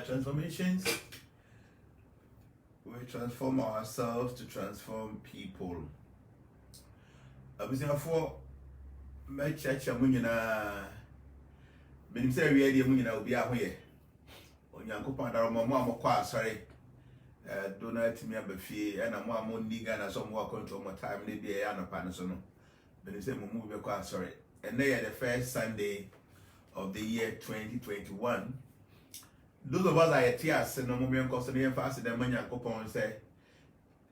transformations. We transform ourselves to transform people. For my church, Munina, Minister, we are will be out here. On Yankopan, Mama, sorry. Donate me a fee, and I'm more nigga and some more control more time, maybe a yana panasono. Minister, move your sorry. And they are the first Sunday of the year 2021. Those of us are at tears, and no moment concerning fast the money and coupon say,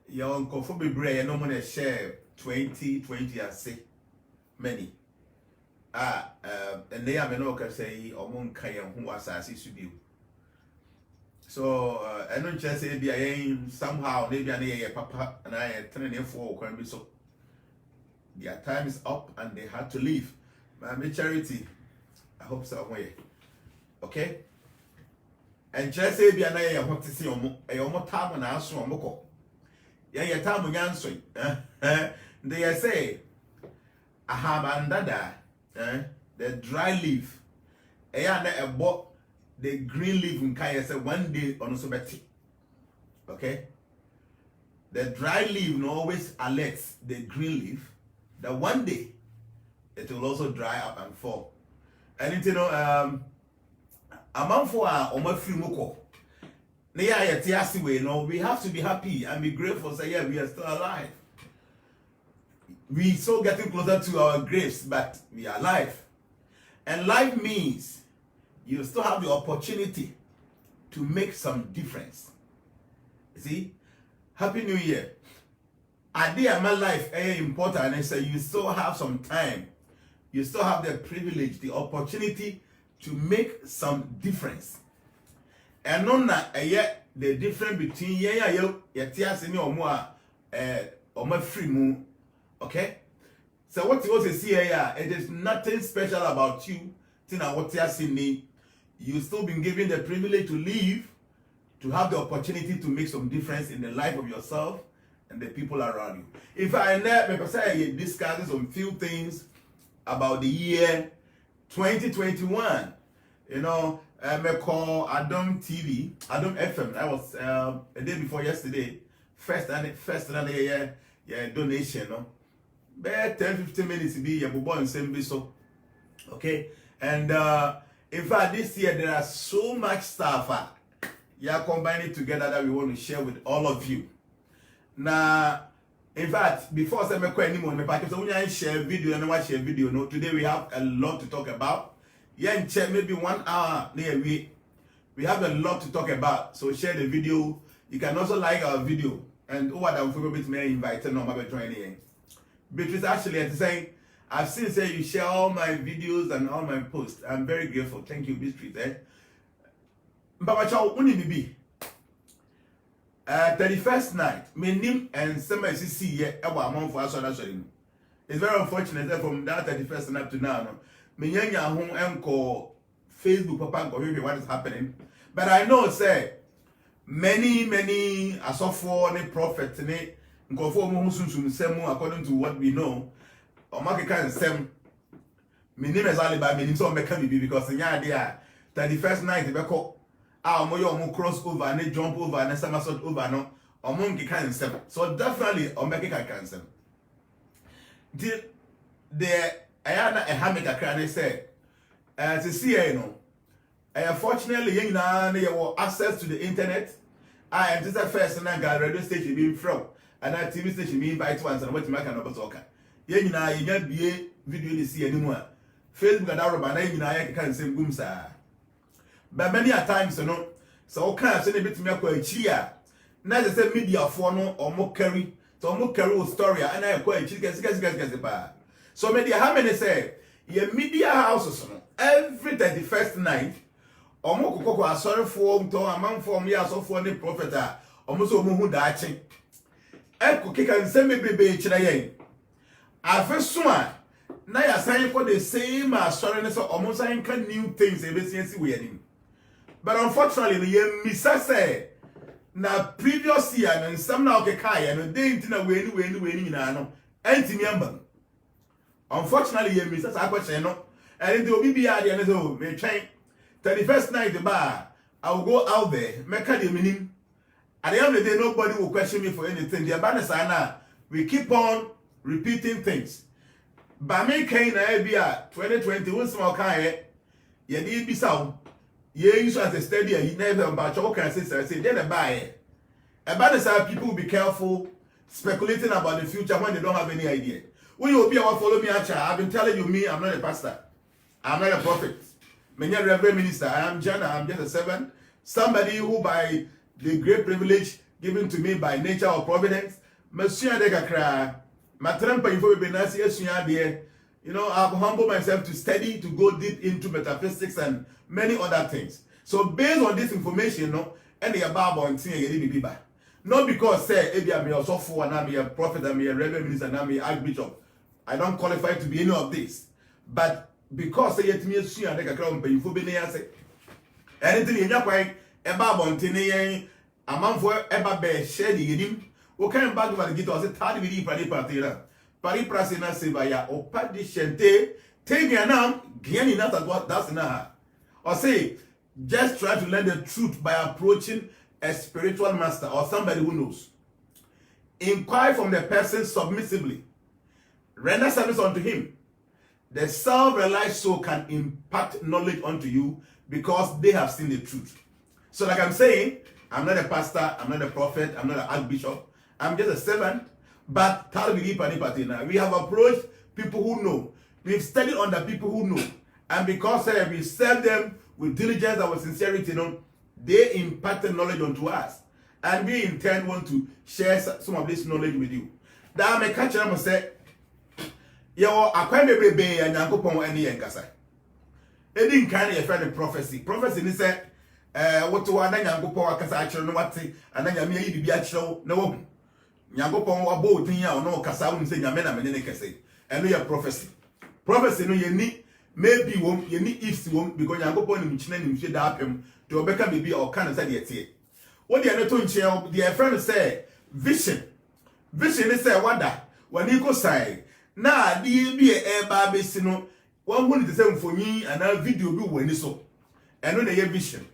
your uncle for be brave, no money share 2020 as say many. And they are no can say, or moon kayan who was as to be. So, I don't just say, be a somehow, maybe I papa and I turn in for can be so. Their time is up and they had to leave. My charity, I hope so. Okay? And just say, be an want to see a more time and answer on Moko. Yeah, time when answering. They say, I have under the dry leaf. A bought the green leaf in Kaya said one day on Sobeti. Okay? The dry leaf always alerts the green leaf that one day it will also dry up and fall. And you know, a month for our free moko. We have to be happy and be grateful. Say, yeah, we are still alive. We so getting closer to our graves, but we are alive. And life means you still have the opportunity to make some difference. See? Happy New Year. Idea my life is important, and say you still have some time. You still have the privilege, the opportunity to make some difference. And no na yet the difference between yetias ni omo free mu. Okay? So what you also see here, it is nothing special about you. Tina what you see, you still been given the privilege to live, to have the opportunity to make some difference in the life of yourself and the people around you. If I never say discuss some few things about the year 2021, you know, I call Adam TV, Adam FM. That was a day before yesterday. First another donation, no. About 10-15 minutes be your bobo and same so. Okay, and in fact this year there are so much stuff. Combining together that we want to share with all of you. Now, in fact, before I say anymore, I share video and I share video. No, today we have a lot to talk about. Yeah, check maybe 1 hour near we have a lot to talk about. So share the video. You can also like our video. And what I'm going to invite no matter joining. Beatrice actually saying, I've seen say you share all my videos and all my posts. I'm very grateful. Thank you, Beatrice. But child, only be 31st night, me nim and summer see ye ewa month for us. It's very unfortunate that from that 31st night to now, me nyanya home enko Facebook papa enko what is happening. But I know say many asofo ne prophet ne nkofo mo sunsun semu according to what we know. Omake kan sem me nim ezali ba me nim so meka bibi because nya dia 31st night be ko omo cross over and jump over and somersault over no omo nkeka nsem. So definitely omeke kan nsem. The ayana ehamika kran say to see no fortunately you na you access to the internet. I am just a first and I got radio station being from and that TV station being invite once and what you make an talker. You na you get be video ni see anymore. Facebook and Arab and you na you can say gumsa. But many a times you know so can say bit me akwa chia. Na just say media for no or more carry so more carry story and I akwa chi guess ba. So media how many say your media houses no every 31st night omo kokoko asori for to amanfo me asofo ne prophet a omo so omo hu daache eko kika nsem bebrebe kira yen afeso a na ya sign for the same asori ne so omo sign can new things e be see we anim. But unfortunately the misa say na previous year and some na okeka no dey ntina we ni nyina no antimi amba. Unfortunately ye misa sa akwache no and the obi bia de ne so me twen 31st night ba I will go out there, make the meaning. At the end of the day, nobody will question me for anything. The Abanasana, we keep on repeating things. But me kind of idea 2020, one small kind, you need be sound. You use as a steady, you never about your can say, then a buy. Abanasana people will be careful speculating about the future when they don't have any idea. When you will be able to follow me, I've been telling you, me, I'm not a pastor. I'm not a prophet. I'm a reverend minister. I am Jana. I'm just a servant. Somebody who, by the great privilege given to me by nature or providence, Monsieur Dekakra, Matrampa, you know, I've humbled myself to study, to go deep into metaphysics and many other things. So, based on this information, you know, and the Bible and seeing a not because, say, maybe I'm a software and I'm a prophet, I'm a reverend minister, and I'm an archbishop. I don't qualify to be any of this. But because say yet me sua de kakra on payifo be ne yase anything ye nyakwan e ba bontene yen amanfo e ba be share the yedim wo kan bag ba gito say third video pari patira pari prase na se ba ya o padi shente tenya nam giani na that's na ha or say just try to learn the truth by approaching a spiritual master or somebody who knows. Inquire from the person submissively, render service unto him. The self-realized soul can impart knowledge onto you because they have seen the truth. So like I'm saying, I'm not a pastor, I'm not a prophet, I'm not an archbishop, I'm just a servant. But we have approached people who know. We've studied under people who know. And because we serve them with diligence and with sincerity, you know, they imparted knowledge onto us. And we in turn want to share some of this knowledge with you. That may catch them and say, yo, akwa bebrebe ya Nyankopon ene yen kasa. Edi nkan ye friend prophecy. Prophecy ni say woto wa na Nyankopon akasa akire no wate ana nyame yi bibi akire na wo. Nyankopon wa bo odin ya ono kasa wo say nyame na me ne kase. Eno ye prophecy. Prophecy no ye ni maybe wom ye ni ifs wom because Nyankopon ni mchina ni mhwe da apem to obeka bebi o kan say de tie. Wo de eno to nche the friend say vision. Vision is say wada wani ko sai na di bi e ba be si no wan hu ni te se mfonyi ana video bi wani so eno na ye vision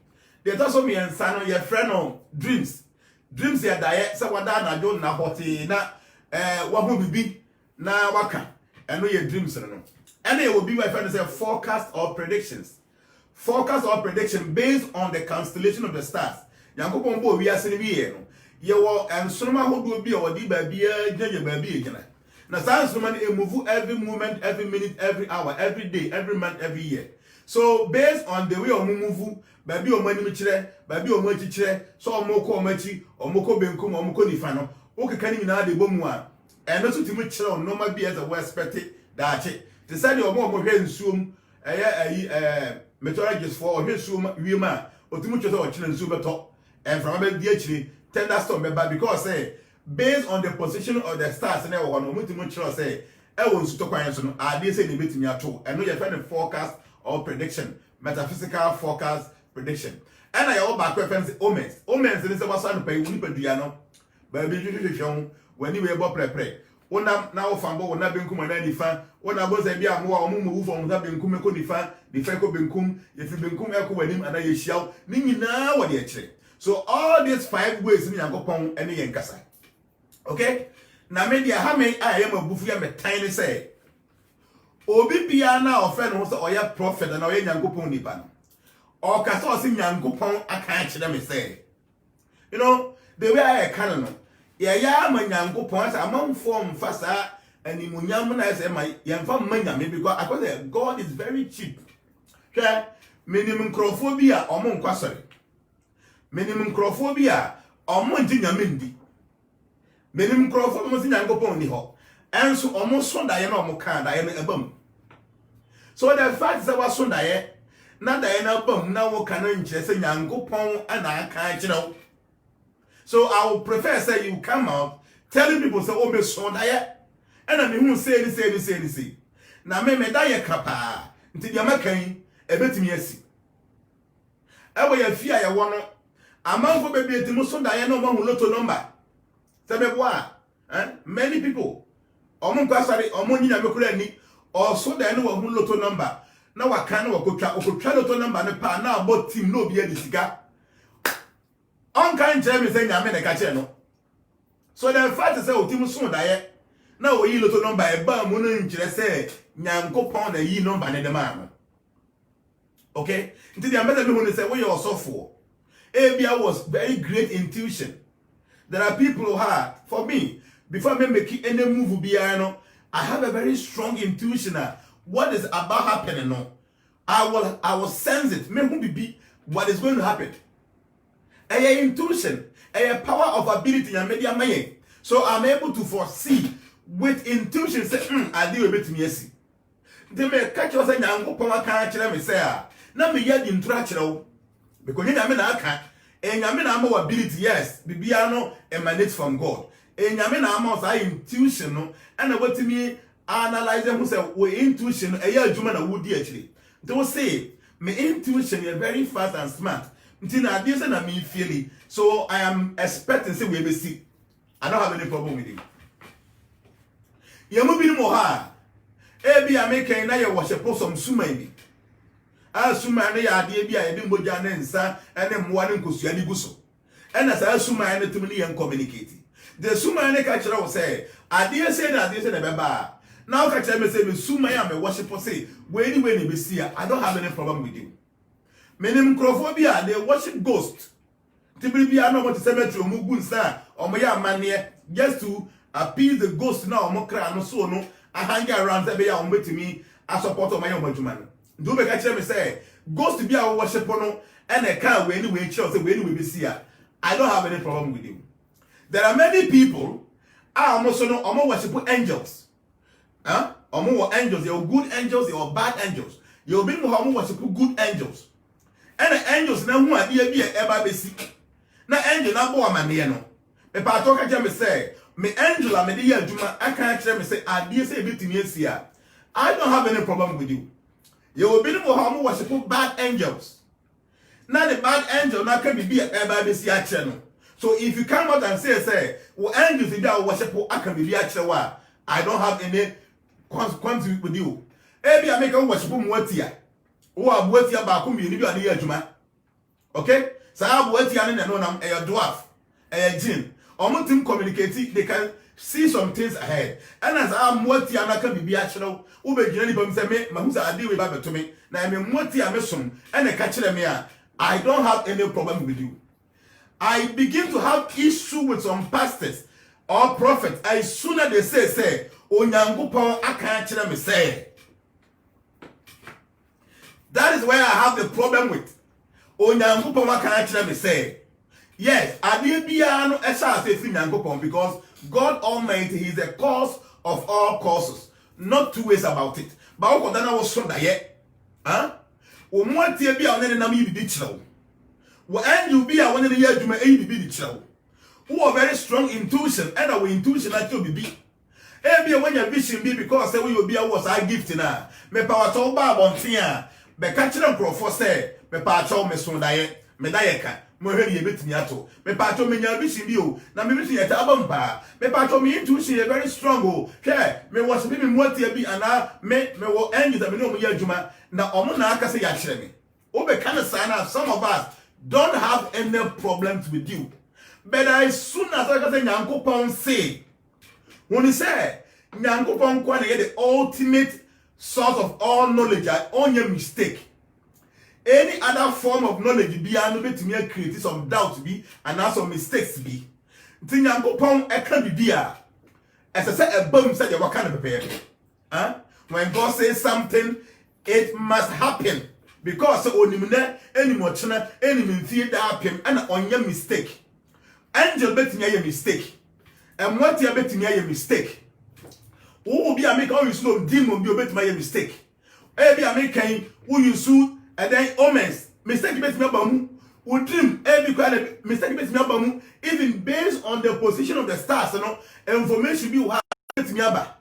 de to so me ensa no ye friend no dreams ya dae se wada na jo na hoti na wa hu bibi na waka eno ye dreams no eno ye will be my friend say forecast or predictions based on the constellation of the stars Yankopon bo wi ase ni wi no ye wo ensonoma hodo bi e wodi ba bia gye ba bi egina. Now, science money move every moment, every minute, every hour, every day, every month, every year. So based on the way of move, baby o money michire, baby o money chire, so omoko omachi, omoko benkum, omoko nifano. Okay, can you now the bomwa? And also to me chire no ma be as a well expected that it. To say the omo here in zoom, meteorologist for here zoom wima, or to much of our children zoom top, and from about the actually tender storm because say. Based on the position of the stars and everyone, we want to say, I want to talk about I did say the meeting at all. I know you're trying to forecast or prediction, metaphysical forecast prediction. And I all back reference omens. Omens is about something pay Unipeduano, baby, when you were about pre. One now fambo, when I've been come and any fan, when I was a bit more move from that being come the fan, the Franco Benkum, if you been come echo with him and I shout, Nini now what you so all these 5 ways in Yankopon and the Yankasa. Okay? Na me dia ha me ayem abufu ya me tiny say. Obi bia na ofe no so oya prophet na oya Nyankopon nipa no. O ka so si Nyankopon aka kire me say. You know, the way I can no. Ya ma Nyankopon say amanfo mfasa animunyam na say ma yemfa manya me because God is very cheap. Hwe minimum crofobia omo nkwasore. Minimum crofobia omo ntinyame ndi. Menim crofo mo si Nyankopon ni ho enso omo so daye na omo kan daye na abam. So the fact that was so daye na daye na abam na wo kan nche se Nyankopon ana aka kire. So I would prefer say you come out telling people say o me so daye and me hu say na me daye kapa nti dia makan ebetimi asi e wo ya fia ye wo no amanfo bebe etimu so daye na omo hu lotto number. Many people omun kwasari omun nyinya mekura ni also da no lotto number na waka na wakotwa lotto number ne pa na about team no bia disika and Jeremy saying I'm in a catcher no. So the fact is that Timu soon die. Now we little number a bam moon say Nyanko pound a ye number in the man. Okay? Until the American woman say, what you are so for? ABI was very great intuition. There are people who have, for me, before I make any move, I have a very strong intuition. What is about happening? No, I will sense it. Maybe what is going to happen. A intuition, a power of ability and media maye. So I'm able to foresee with intuition. Say, I do a bit me see. They may catch us and I'm going to catch them. Say, now me get interaction because you know I can't. And I mean, more ability, yes, Bibiano emanates from God. And I mean, I'm also intuition, no, and what to me analyze them who say, we intuition, a year Juman would actually. They say, my intuition is very fast and smart. Until I didn't I mean feeling. So I am expecting, say, we will see. I don't have any problem with him. You move in more hard. Ebi I make a night worship some sumai. Asuma ne ya ade bia ye mogya ne nsa ene mmoa ne nkosua ni guso ena sa asuma ne tumni ye communicate the suma ne ka kire wo say ade say na beba na o ka kire me say me suma ya me worship say we ni be see I don't have any problem with you menim microphobia they worship ghost tibiri bia no mo te cemetery mu gu nsa o mo ya amane just to appease the ghost na o mo kra no so no I hang around say be ya o betimi a support o mo ya o madwuma no do make I me say ghost to be our worship no and a car when we chill say when we be see I don't have any problem with you. There are many people almost no omo worship angels. Huh? Omo angels, they are good angels, they are bad angels. You be mo omo worship good angels. And the angels na hu ade bi e eba be see. Na angel na bo amane no. Me pa talk at me say me angel am dey adwuma aka kire me say ade say betimi asia. I don't have any problem with you. You will be able to worship bad angels. Now the bad angel now can be a bad channel. So if you come out and say, well, angels in that worship, I can be a channel. I don't have any consequence with you. Maybe I make a worship Mwatia. Who are Mwatia Bakum, you need a Juma. Okay? So I have Mwatia and a dwarf, a jinn. Almost communicating, they can see some things ahead. And as I'm Mwatia, I can be a channel. Ube jinani bam se me mahusa adi we ba to me na me moti amesom ene ka kire me a I don't have any problem with you. I begin to have issue with some pastors or prophets as soon as they say onyankopon aka kire me say. That is where I have the problem with onyankopon aka kire me say. Yes, adi bia no e sha say fi nyankopon because God Almighty, he is the cause of all causes. Not two ways about it. But what I was from that, huh? What be on any number you be chill. When you be a 1 year, you may be chill. Who are very strong intuition, and our intuition that you be. Maybe when your vision be because we will be a was I gift in her. Me power to bab on tia. Be catching them for say, me power to me son diet, me dieka. Mo heli bit me ato me pato me nya bishi bi o na me bishi yeta abampa me pato me intuition is very strong o hwe me was me motia bi ana me wo angel that me no mo ya adwuma na omo na aka say ya kire me o be kind of sign up some of us don't have any problems with you but as soon as I say nyankopon say when he say nyankopon kwa na the ultimate source of all knowledge on your mistake. Any other form of knowledge be able to create some doubt be and also some mistakes be. Tinyankopon e can be there. As I said, a bomb said you can prepare. Huh? When God says something, it must happen. Because onimne any mochna any minfie that happen and on your mistake. Angel betting your mistake. And what you betting your mistake. Who will be a make all you slow demon be bet my mistake. Maybe a making who you sue. And then omens, mistake bet me abamu, we dream every kind mistake bet me abamu, even based on the position of the stars, you know, information be what bet me aba.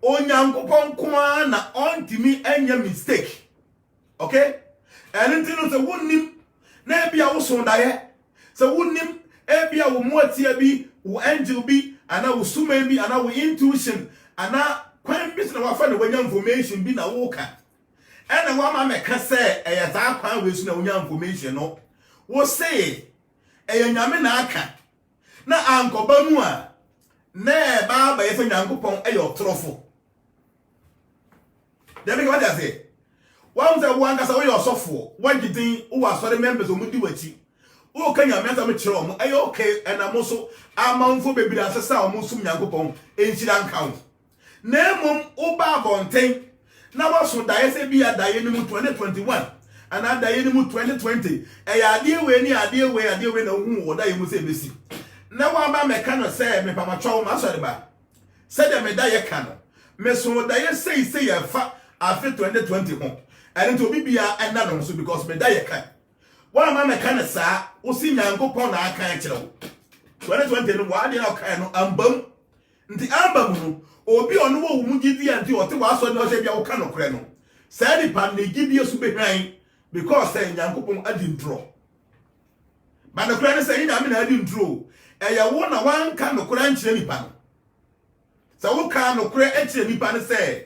Onyankopon kwa na onti me any mistake. Okay? And until the wunnim, na bia wo so daye. So wunnim, bia wo motia bi, wo angel bi, ana wo suman bi, ana wo intuition, ana kwan bi na wa fa na wanya information bi na wo ka. And one man can say, a kwan we know information. No, will say, eye nyame na aka na ankoba mu a na ba ba yesa nyankopon eye otrofo dem make what I say one say one kasa we osofo wagidin wo asore members omudi wachi wo ka nyame asa me kire omo eye okay na mo so amanfo bebiri asesa omo sum nyankopon enchira nkan na mum wo ba bonten na waso daye se bia daye ni mu 2021 and daye ni mu 2020 ade we ni ade we na hu wo daye mu se besi na wa ba meka no se me pamatwa ma so de ba se de me daye ka no me so daye sei ya fa afi 2020 ho and to bibia enda no so because me daye ka wa ma meka no sa wo si nyankopon na aka kire wo 2020 no wa de na kan no ambam nti ambam no obi onu wo mu gidi anti o te wa so na o se bia wo ka no kure no say di pan ne gidi su behwan because say nyankopon adi ntro ba no kure ne say nya me na adi ntro eya wo na wan ka no kure anchire nipa no say wo ka no kure anchire nipa no say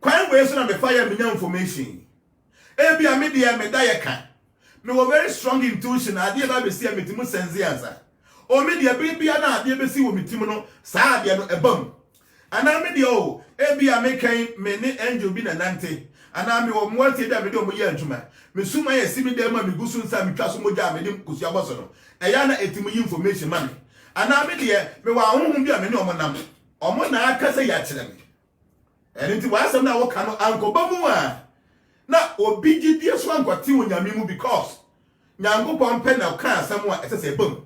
kwan we so na me fire me nya information e bia me dia me da ye ka me wo very strong intuition ade ba be see me timu sense answer o me dia bibia na ade be see wo me timu no sa ade no ebam ana me dia o e bia me kan me ne angel bi na nante ana me wo mwati da me do mo ye adwuma me suma ye si me dem ma me gusu nsa me twa so moja me dem kusu aboso no eya na etimu information ma me ana me dia me wa honhom bia me ne omo na aka se ya kire me enti wa asem na wo ka no ankoba mu a na obi gidie so ankwati wo nyame mu because nyankopon pe na ka asem a esese bam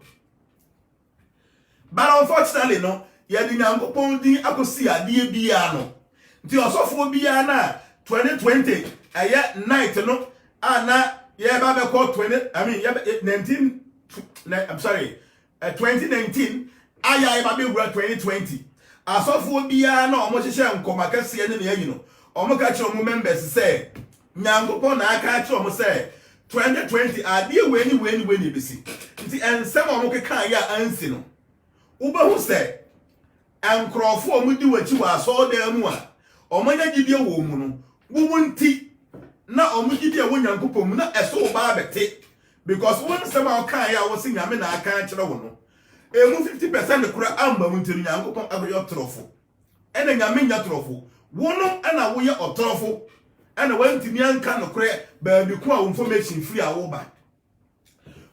but unfortunately no ye di nyankopon din akosi ade bia no nti osofo bia na 2020 aya night no ana ye ba be call 20 I mean 19 I'm sorry 2019 aya ye ba be wura 2020 asofo bia na omo hihye nkoma kase ne na yi no omo ka kire omo members say nyankopon na aka kire omo say 2020 ade weni bisi nti ensem omo keka ya ansi no ubahu say ankrofo omo di wachi wa so da mu a omo nya gidie wo mu no wunti na omo gidie wo nyankopon mu na eso ba bete because when some kan ya wo si nyame na aka kire wo no emu 50% kura amba mu ntiri nyankopon agoyo trofo ene nyame nya trofo wono ana wo ye otrofo ana wantimi anka no kure ba bi ko a information free a wo ba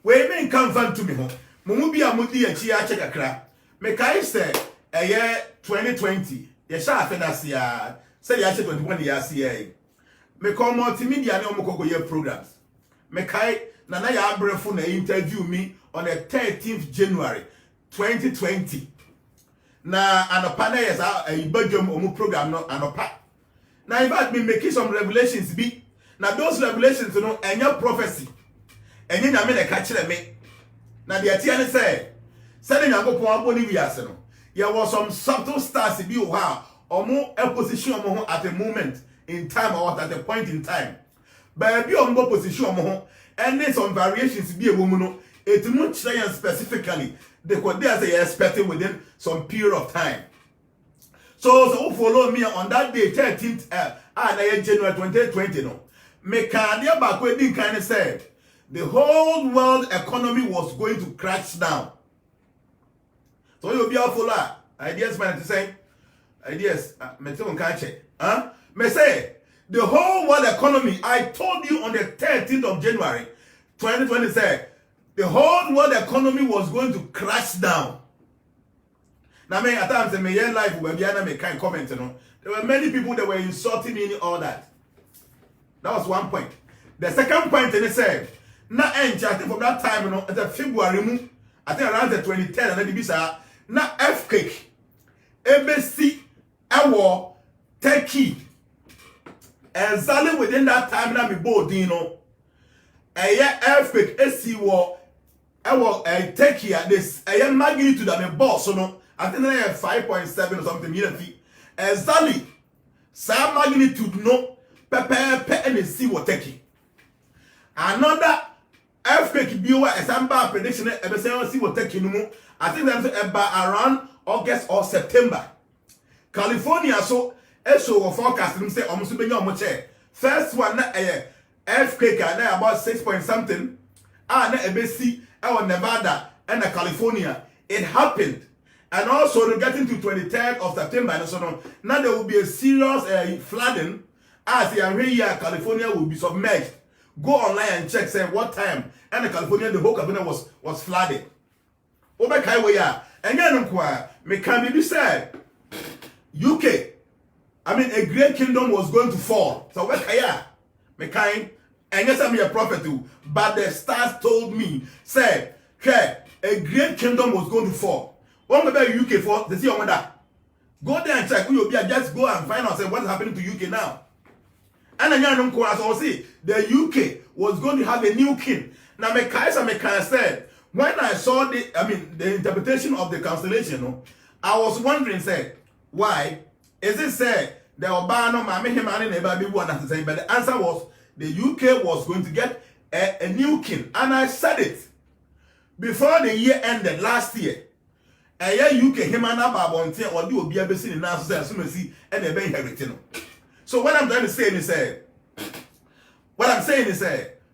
we me nkan fan to me ho mu bi a mudi achi a che kakra me kai se eye 2020 ye sha afenase ya se ya che 21 ya se me ko multimedia ne omko ye programs me kai na ya abrefo na interview me on the 13th January 2020 na anopa na yes a badwom omu program no anopa na in fact me making some revelations be na those revelations no enya prophecy enya nyame na ka kire me na de atia ne say the nyankopon aboni wiase no there was some subtle stars be o ha omu a position omo ho at a moment in time or at a point in time but be omo position omo ho and some variations be a woman no it mu kire specifically they could they say expecting within some period of time. So follow me on that day 13th January 2020 no me can dey back we din kind of say the whole world economy was going to crash down. So you be follow ideas man to say ideas me tell on catch me say the whole world economy I told you on the 13th of January 2020 say the whole world economy was going to crash down. Now, me at times, me year life, we be me kind comment, you know. There were many people that were insulting me and all that. That was one point. The second point, they said, na I think from that time, you know, at the February, I think around the 2010, and then the bisa, na earthquake, embassy, war, Turkey, exactly within that time, na me bold, you know, a earthquake, AC war. I take here this a magnitude of a boss, no. I think they have 5.7 or something. Exactly. Some magnitude no pepe and see what taking. Another earthquake viewer as some bad prediction see what taking no. I think that's about around August or September. California so forecast them say almost be your first one earthquake and about 6 point something. Na ebesi our Nevada and California. It happened. And also getting to 23rd of September, now there will be a serious flooding as the area California will be submerged. Go online and check, say what time, and the California, the whole California was flooded. Over Kaiwaya, and then me can be said, UK, I mean a great kingdom was going to fall. So where Kaya, me kind, and yes, I'm a prophet too, but the stars told me, say, okay, a great kingdom was going to fall. What about UK for the see on that? Go there and check. You'll be just go and find out what's happening to UK now. And then you know, see the UK was going to have a new king. Now, Mekaya said, when I saw the interpretation of the constellation, I was wondering, say, why is it said the Obano Mami Himani never be one to say, but the answer was the UK was going to get a new king, and I said it before the year ended last year. UK Himana Babonte or do be able to see the national supremacy and the very heritage. So what I'm trying to say is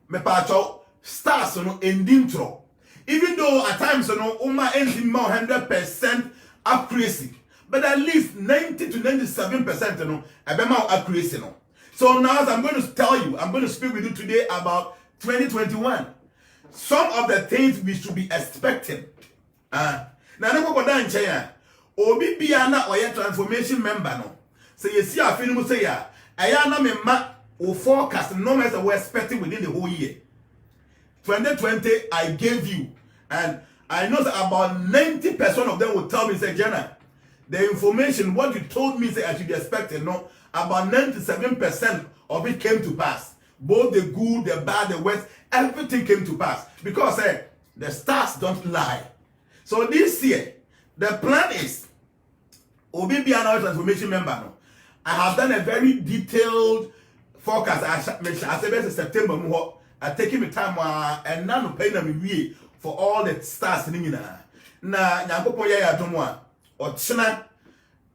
me pacho stars in intro. Even though at times Uma ends in more 100% accuracy, but at least 90 to 97% accuracy. So now as I'm going to tell you, I'm going to speak with you today about 2021. Some of the things we should be expecting. Now, no go down China. Obi biana or your transformation member no. So you see a film say ya. Ayana me ma o forecast no matter we're expecting within the whole year. 2020 I gave you, and I know that about 90% of them will tell me, say, Jenna, the information what you told me say I should be expecting, no, about 97% of it came to pass. Both the good, the bad, the worst, everything came to pass because the stars don't lie. So this year, the plan is, Obi be an transformation member. No? I have done a very detailed forecast. I said September. I taking my time and now no pay me for all the stars in Nina. Na nyankopon ya domwa. Ochina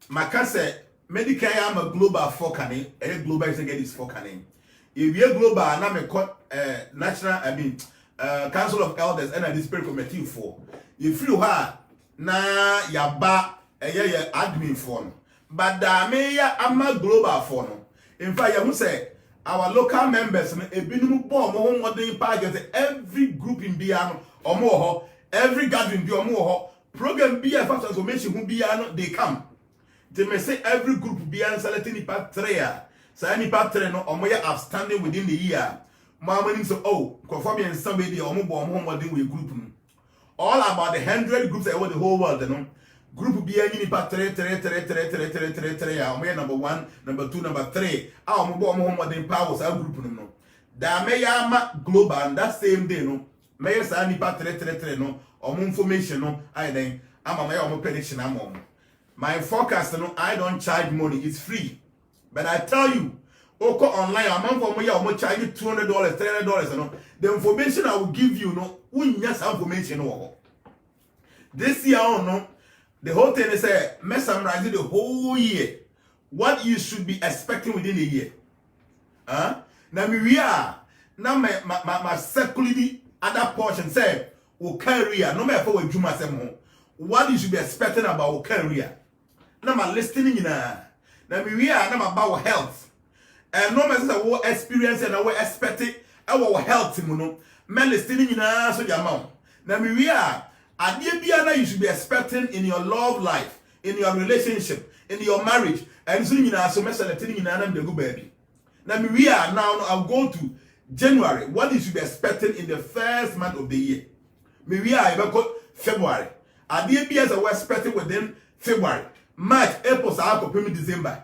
makase medical am a global forecast. A global is get this forecast. If you global na me national Council of Elders and a Spirit Committee for. If you have na yaba admin for no. But da me ya ama global for no. In fact, you say our local members ebinum bo mo modern pages every group in Biano or more every gathering be or more program be a transformation who Biano they come. They may say every group Biano selecting the part 3. So any part 3 no or more outstanding within the year. Mama so conforming and somebody or more modern with group. All about the 100 groups over the whole world, you know. Group be any part 3, number 1, number 2, number 3. Our modern powers our group no. Da meyama global and that same day no. May say any part 3 no or more information no. I then I'm a more prediction am. My forecast no, I don't charge money, it's free. But I tell you, Oko online, a month for me, I'm charge you $200, $300, you know. The information I will give you, no, we need some information. No. This year, no, the whole thing is me summarizing the whole year. What you should be expecting within the year. Now we are now my security other portion say career, no matter what you must say. What you should be expecting about career. Now my listening in now we are now about health. And no matter what experience and what expecting our health, men listening in so your mom. Now we are you should be expecting in your love life, in your relationship, in your marriage, and so you know so much letting in the good baby. Now we are now I'll go to January. What you should be expecting in the first month of the year. We are even February. BS are expecting within February, March, April, December.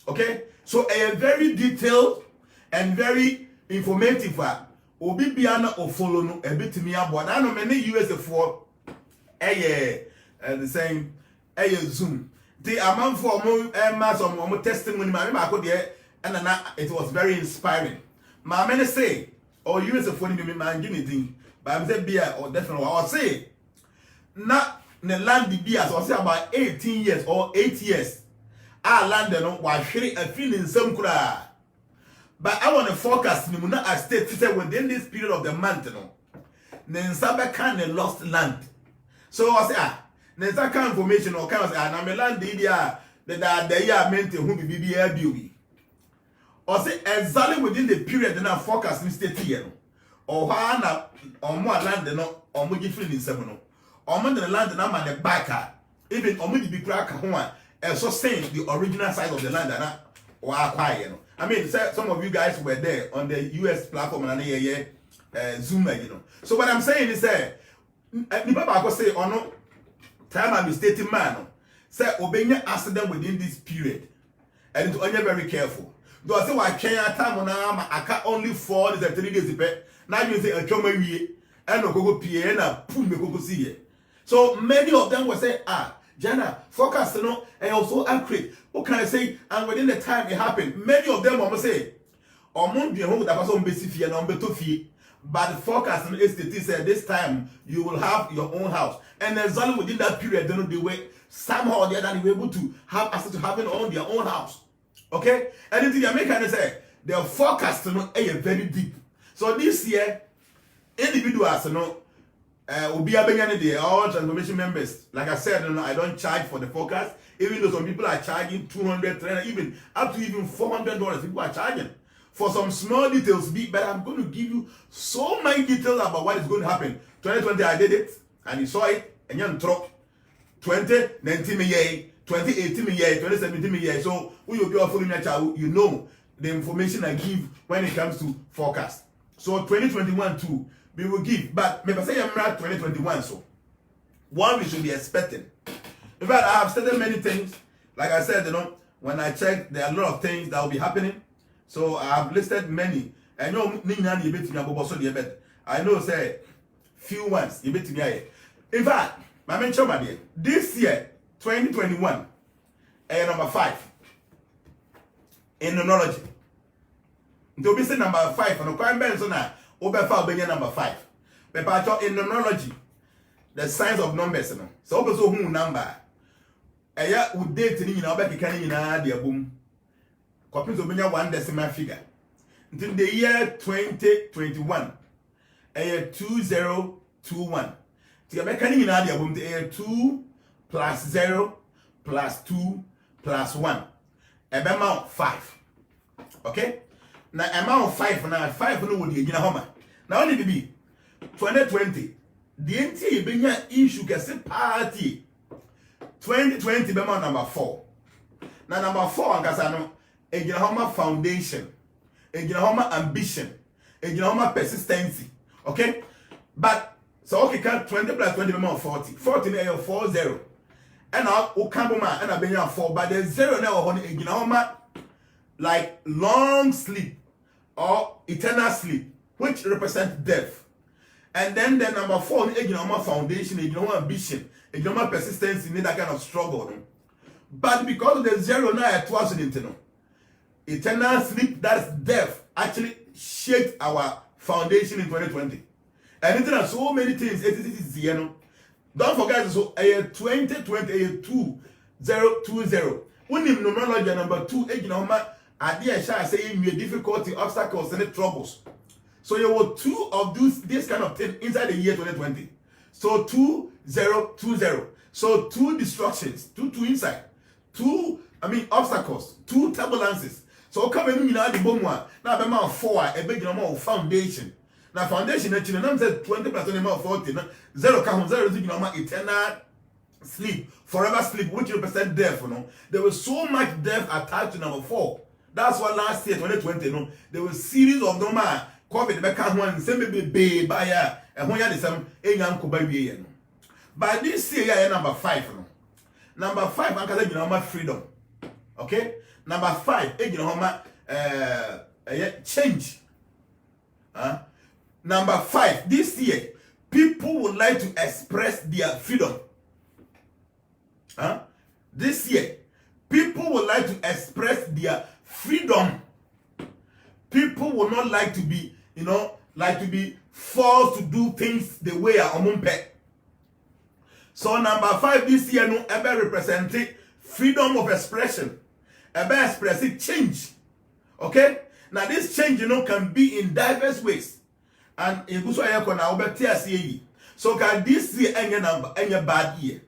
Okay? So a very detailed and very informative Obi biana or follow no a bit me about. I know many US for the same Zoom. The amount for more mass or more testimony, my could and it was very inspiring. My men say, or US for me, man, give me thing, but I'm saying beer or definitely I'll say not the land the beers or say about 18 years or 8 years. I landed on why feeling some cry. But I want to focus I state within this period of the month, Nensabe can a lost land. So I say nensa can information or can say na me land dia the year meant who be BBA. Or say exactly within the period na forecast state here. Or na or more land no or mo give in seven no. Or mo the land na man the backer. Even or mo the big crack ho and so saying the original size of the land na or acquire no. I mean, some of you guys were there on the US platform and Zoom, you know. So what I'm saying is that Nipa say or no time I'm stating man say obeying accident within this period and to only very careful. Do I say why can't time on I can only 4 days 3 days now you say a choma wie and no go PA and pull me go see. So many of them will say Jana, focus, you know, and also accurate. What can I say? And within the time it happened, many of them will say, "Or mon bien home that person basic fear, no better fear." But the forecast and STT said this time you will have your own house, and exactly within that period, they know the way somehow or the other they were able to have access to having on their own house. Okay, and in the American say the forecast, you know, is very deep. So this year, individuals, you know. Obi Abenyane the all transformation members. Like I said, I don't charge for the forecast. Even though some people are charging $200, $300, even up to even $400, people are charging for some small details. But I'm going to give you so many details about what is going to happen. 2020, I did it, and you saw it, and you're in trouble. 2019 me yay, 2018 me yay, 2017 me yay. So we will be offering you know the information I give when it comes to forecast. So 2021 too. We will give, but maybe say I'm not 2021, so one we should be expecting. In fact, I have stated many things. Like I said, you know, when I checked, there are a lot of things that will be happening. So I have listed many. I know I know say few ones. In fact, my mention this year, 2021, number 5 in numerology. To be say number 5 and crime bands on that. Obefa number 5. But in numerology, the signs of numbers. So also who number? Aya would date in Obeki Canina, dear boom. Copies of 1 decimal figure. Until the year 2021, a 2021. To your mechanic in boom, the 2 plus 0 plus 2 plus 1. Amount 5. Okay? Now amount 5 now 5 no would be homa. Now only be 2020. The NT benya issue can party 2020 bema number 4. Now number 4 ankasa no homa foundation, homa ambition, homa persistency. Okay? But so okay can 20 plus 20 bema 40. 40 na 40. And now ukamboma and benya 4 but the 0 na homa like long sleep or eternal sleep, which represents death. And then the number 4, foundation, ambition, persistence in that kind of struggle. But because of the 0 now at twice eternal sleep, that's death, actually shaped our foundation in 2020. And there are so many things. Don't forget, so a 2020, a 2020. When in numerology number 2, idea shall say you difficulty, obstacles, and troubles. So you were 2 of this kind of thing inside the year 2020. So 2020. So 2 destructions, 2 inside, 2 obstacles, 2 turbulences. So come in now the bomb one. Now the amount 4 a big amount of foundation. Now foundation actually now said 20 plus 20 amount 40. 0 count 0 is eternal sleep, forever sleep, which represent death. There was so much death attached to number 4. That's why last year, 2020, there was series of normal COVID back one, same baby buyer, and when you had some young baby. But this year, number 5. Number 5, I'm calling freedom. Okay? Number 5, change. Number 5, this year, people would like to express their freedom. This year, people would like to express their freedom. People will not like to be, forced to do things the way I am. So number 5 this year, ever representing freedom of expression, ever expressing change. Okay? Now this change, can be in diverse ways. and iguso ayeko na obeti ase. So can this year any number any bad year?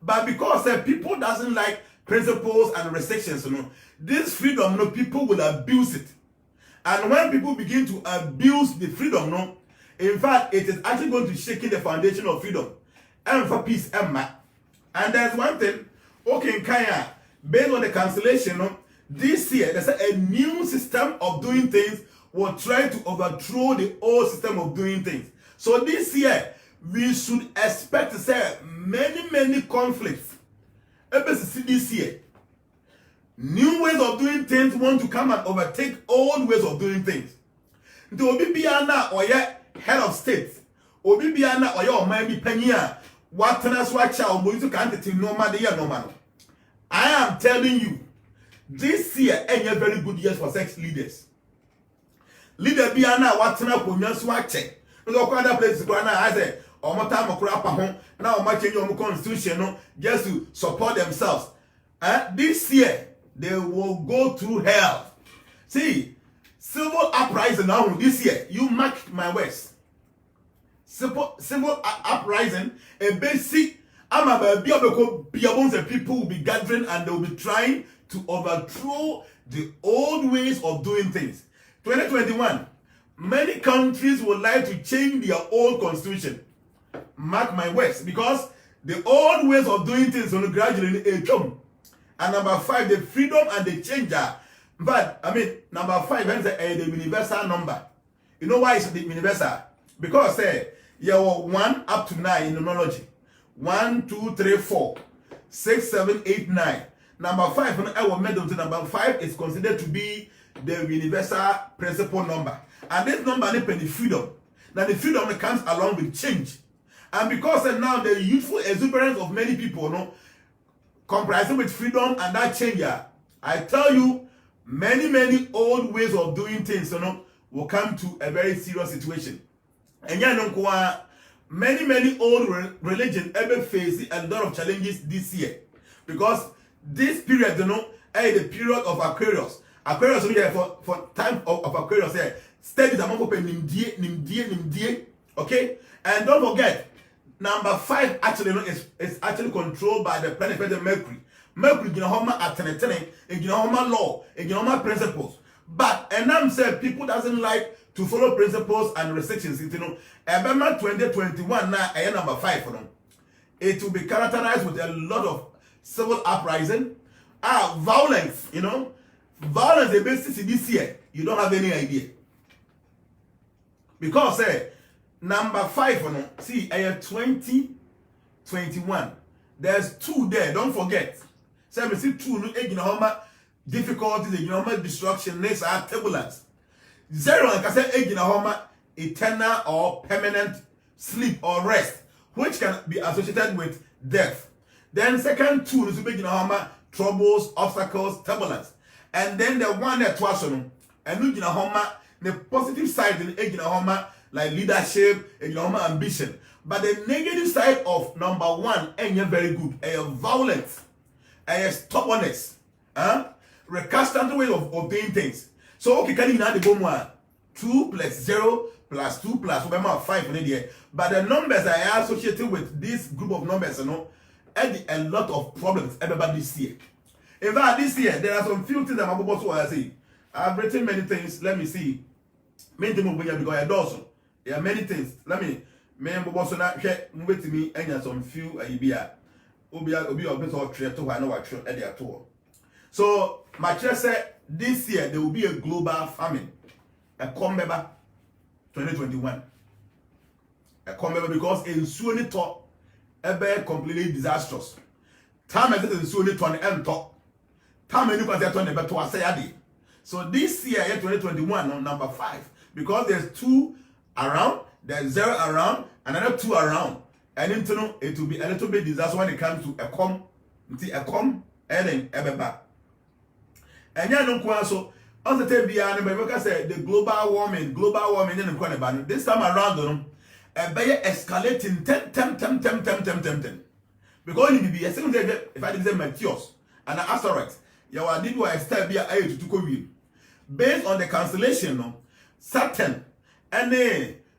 But because people doesn't like principles and restrictions, this freedom, people will abuse it. And when people begin to abuse the freedom, in fact, it is actually going to shake the foundation of freedom. And for peace, Emma. And there's one thing, okay, Kaya, based on the cancellation, this year, there's a new system of doing things will try to overthrow the old system of doing things. So this year, we should expect to say many conflicts. This year, new ways of doing things want to come and overtake old ways of doing things. The Obibiana or head of state, Obibiana or your mind penya, what Tanaswacha or Moisu Kantity no man. I am telling you, this year ain't a very good year for sex leaders. Leader Biana, what Tana Swatch. No other places, I say, or more time of crap home, now my change your constitution just to support themselves. This year, they will go through hell. See, civil uprising now this year, you mark my words. Civil uprising, a basic, I'm a baby, people will be gathering and they will be trying to overthrow the old ways of doing things. 2021, many countries would like to change their old constitution. Mark my words, because the old ways of doing things will gradually come. And number 5, the freedom and the changer. But number 5 is the universal number. You know why it's the universal? Because you are 1 up to 9 in numerology. 1, 2, 3, 4, 6, 7, 8, 9. Number 5, number 5 is considered to be the universal principal number. And this number is the freedom. Now the freedom comes along with change. And because now the youthful exuberance of many people, comprising with freedom and that change, I tell you, many old ways of doing things, will come to a very serious situation. And many old religions ever face a lot of challenges this year, because this period, is the period of Aquarius. Aquarius for time of Aquarius, studies among open nimdie, okay? And don't forget, number 5 actually is actually controlled by the planet Mercury. Mercury is law, principles. But and I'm saying people doesn't like to follow principles and restrictions. November 2021 now number 5 for them. It will be characterized with a lot of civil uprising, violence. Violence the basis this year. You don't have any idea. Because number 5 see 2021. There's 2 there. Don't forget. So we see 2 difficulties, destruction, turbulence. 0 and can say eternal or permanent sleep or rest, which can be associated with death. Then second 2 is troubles, obstacles, turbulence. And then the one that was and the positive side in like leadership, ambition. But the negative side of number 1 ain't very good. Violence, stubbornness, recalcitrant way of doing things. So okay, can you now the bomb 2 plus 0 plus 2 plus 5 in there. But the numbers are associated with this group of numbers, add a lot of problems everybody this year. In fact, this year there are some few things that I'm about to say. I've written many things. Let me see. Many things because I do. There are many things. Let me also not move to me and some few so my chair said this year there will be a global famine. A comeba 2021. A comeba because in Sunni talk ever completely disastrous. Time is in Sunni to an end talk. Time any can say never to say. So this year 2021 on number 5 because there's 2 around, there's 0 around, another 2 around, and it will be a little bit disaster when it comes to a com, and then ever. And yeah, no so on the table, I say the global warming, and this time around, a bear escalating 10. Because it will be a second day if I did say Meteors and an asteroid. You are did what I step here to based on the cancellation, Saturn and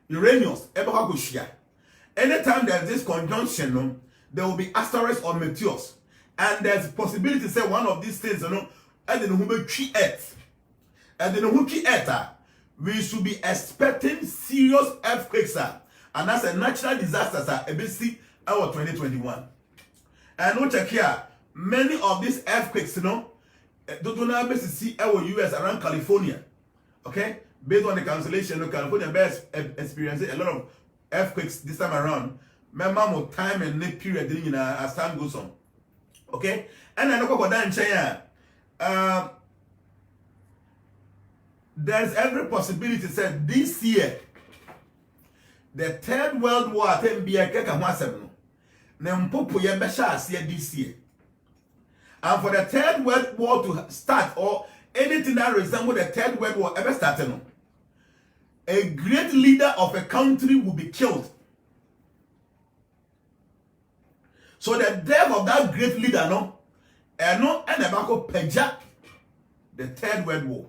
Uranus, anytime there's this conjunction, no, there will be asteroids or meteors. And there's possibility to say one of these things, and then who tree Earth. And then who tree Earth, we should be expecting serious earthquakes, and that's a natural disaster, ABC our 2021. And no check here, many of these earthquakes, don't know see our US around California. Okay? Based on the cancellation, California best experiencing a lot of earthquakes this time around. Remember more time and net period as time goes on. Okay? And I know that in China, there's every possibility that this year, the Third World War can be a keka this year. And for the Third World War to start, or anything that resembles the Third World War ever starting, a great leader of a country will be killed. So the death of that great leader, and about Peja, the Third World War.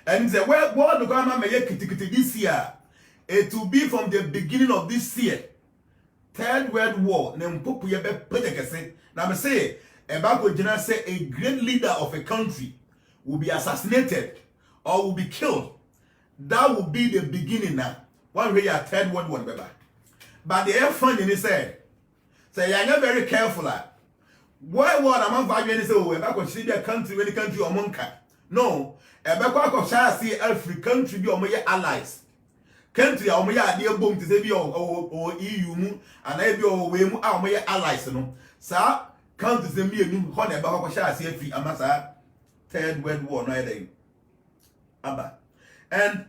And the World War this year, it will be from the beginning of this year. Third World War. Now I say, about say a great leader of a country will be assassinated or will be killed. That will be the beginning now. One way a Third World War, baby. But the air funding is said, say you're not very careful. Why would a man value any say, oh, about see the country when the country or monka? No, about see every country be on my allies. Country or my dear boom to say be or EU and I be or way my allies. No, sir, countries and me a new honey about see free amasa Third World War, no day. Abba. And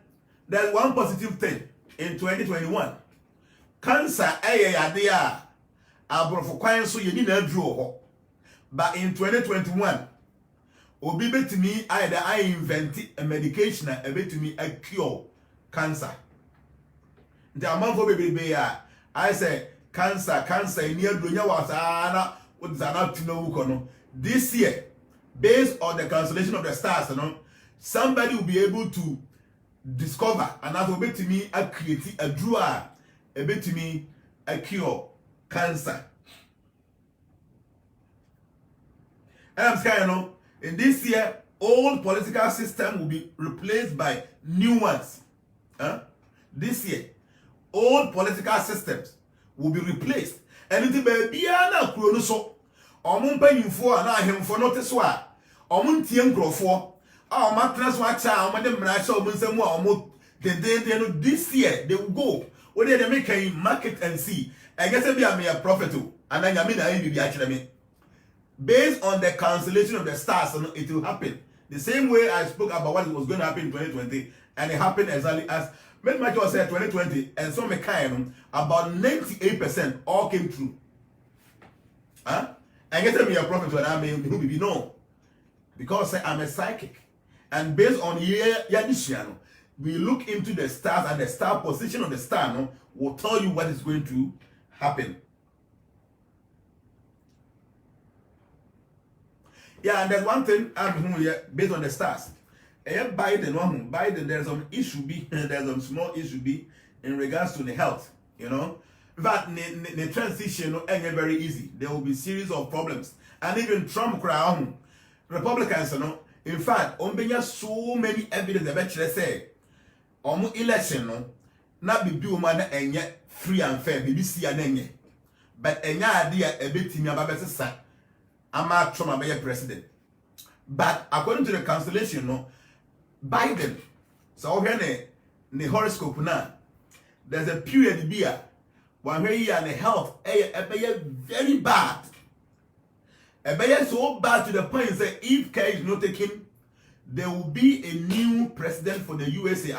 there's one positive thing in 2021. Cancer, idea, for so you need a draw. But in 2021, Obi bet to me either I invented a medication a bit to me a cure cancer. The amount of baby I say cancer near Dunya was what not to know. This year, based on the cancellation of the stars, somebody will be able to discover and that will be to me a create a drawer, a bit to me a cure cancer. And I'm saying, in this year, old political system will be replaced by new ones. This year, old political systems will be replaced. And it will be a chronoso. Omunpanyimfo na ahemfo no teso omuntie nkrofo matras wacha omade mracha omunsemu no this year they will go what they make a market and see I guess be am a prophet and nyame na be actually me based on the cancellation of the stars it will happen the same way I spoke about what was going to happen in 2020 and it happened exactly as many much was said 2020 and some kind about 98% all came true. I get me a prophet when I may be no. Because I'm a psychic. And based on Yadishiano, we look into the stars and the star position of the star will tell you what is going to happen. Yeah, and there's one thing based on the stars. Biden, there's some issue there's some small issue in regards to the health, But the transition ain't very easy. There will be series of problems. And even Trump crown Republicans, in fact, so many evidence about say election not be do man and yet free and fair, BBC and but idea a bit in your son. I'm Trump be president. But according to the cancellation, Biden, so here the horoscope now, there's a period here. One way and the health very bad. So bad to the point that if care is not taken, there will be a new president for the USA.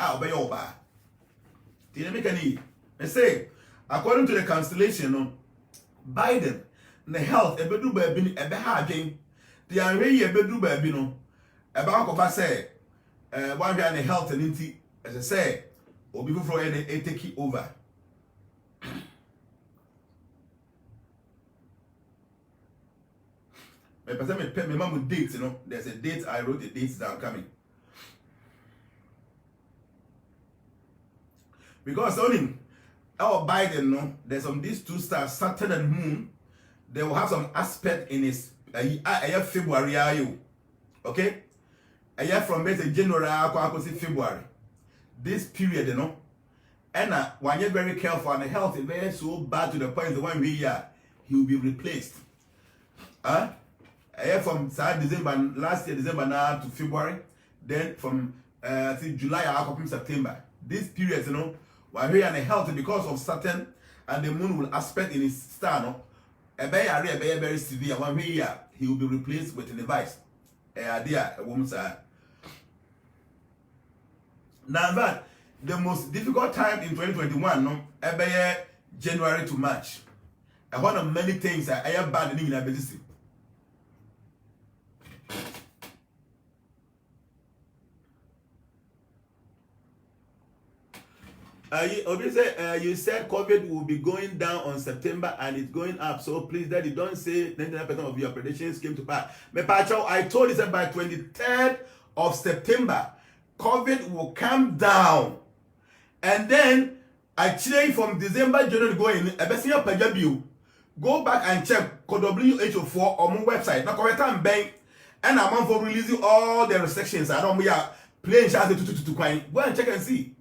Did you make any? I say, according to the constellation, Biden, the health, a bedu baby, a behaging, the array a bedu baby, about say, one way and the health and inti, as I say, or before any take it over. My mom with dates, there's a date, I wrote the dates that are coming. Because only our Biden, no, there's some these two stars, Saturn and Moon, they will have some aspect in his February. Okay? A year from January to February. This period, you know, and when you're very careful and the health is very so bad to the point that one year he will be replaced. A year from December, last year December now to February, then from July to September. This period, you know, when we are in health because of Saturn and the Moon will aspect in his star, no, very severe. 1 year he will be replaced with a device. A woman's now that the most difficult time in 2021, no, January to March. And one of many things I have bad in our business. You said COVID will be going down on September and it's going up. So please, Daddy, don't say 99% of your predictions came to pass. I told you that by 23rd of September, COVID will come down. And then I change from December, January to go in. Go back and check WHO4 on my website. Now, correct time bank. And I'm for releasing all the restrictions. I don't are playing chance to coin. Go and check and see.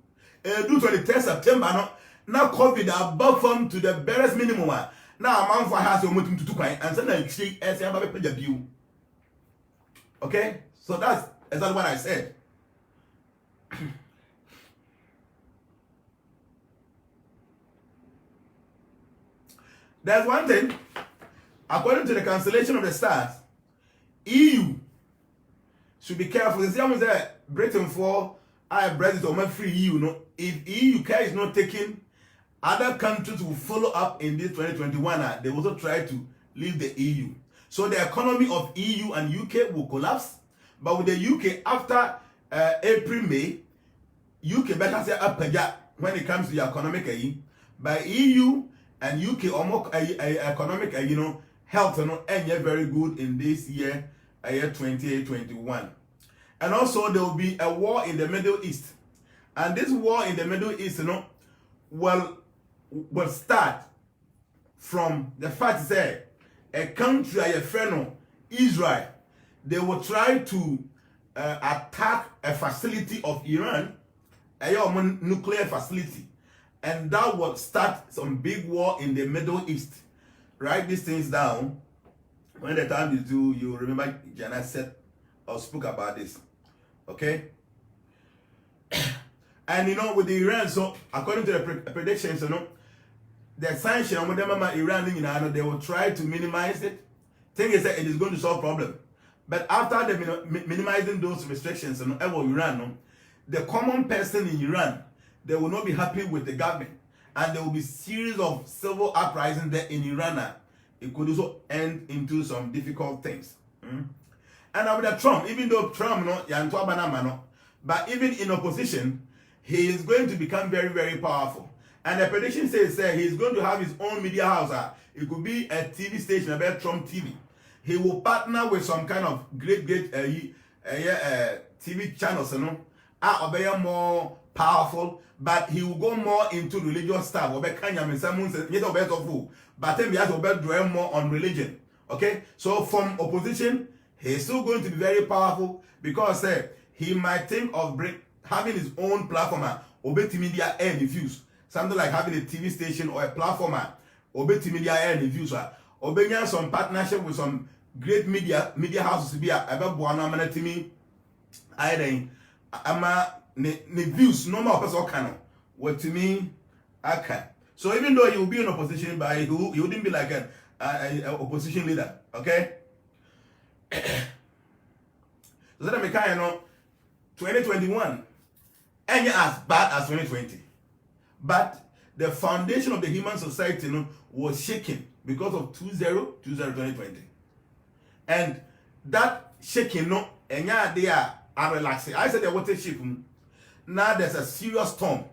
Do 23rd September. Now COVID above from to the barest minimum. Now I'm for has to coin and send a check as a okay? So that's exactly what I said. There's one thing, according to the cancellation of the stars, EU should be careful. The same as Britain for Brexit or free EU. No, if EU is not taken, other countries will follow up in this 2021. They also try to leave the EU. So the economy of EU and UK will collapse. But with the UK after April, May, UK better say up when it comes to the economic. By EU and UK or more economic, health, and very good in this year 2021. And also there will be a war in the Middle East. And this war in the Middle East, will start from the fact that a country, a friend, Israel, they will try to attack a facility of Iran, a nuclear facility. And that will start some big war in the Middle East. Write these things down. When the time is due, you remember Jana said or spoke about this. Okay? And with the Iran, so according to the predictions, the sanction with them Iran, they will try to minimize it. Thing is that it is going to solve problem. But after the minimizing those restrictions, Iran, the common person in Iran, they will not be happy with the government. And there will be series of civil uprisings there in Iran. It could also end into some difficult things. And with Trump, even though Trump, but even in opposition, he is going to become very, very powerful. And the prediction says he's going to have his own media house. It could be a TV station, about Trump TV. He will partner with some kind of great TV channels, are more powerful, but he will go more into religious stuff. But then he has to draw more on religion. Okay? So from opposition, he's still going to be very powerful because he might think of having his own platform, media and diffuse. Something like having a TV station or a platform, media and diffuse. Or some partnership with some great media houses to be about Buana Timi. I ne views no more person can what to me I can. So even though he will be in opposition, but he wouldn't be like an opposition leader. Okay? So that I 2021 ain't as bad as 2020. But the foundation of the human society was shaken because of 2020. And that shaking they are relaxing. I said the water ship. Now there's a serious storm.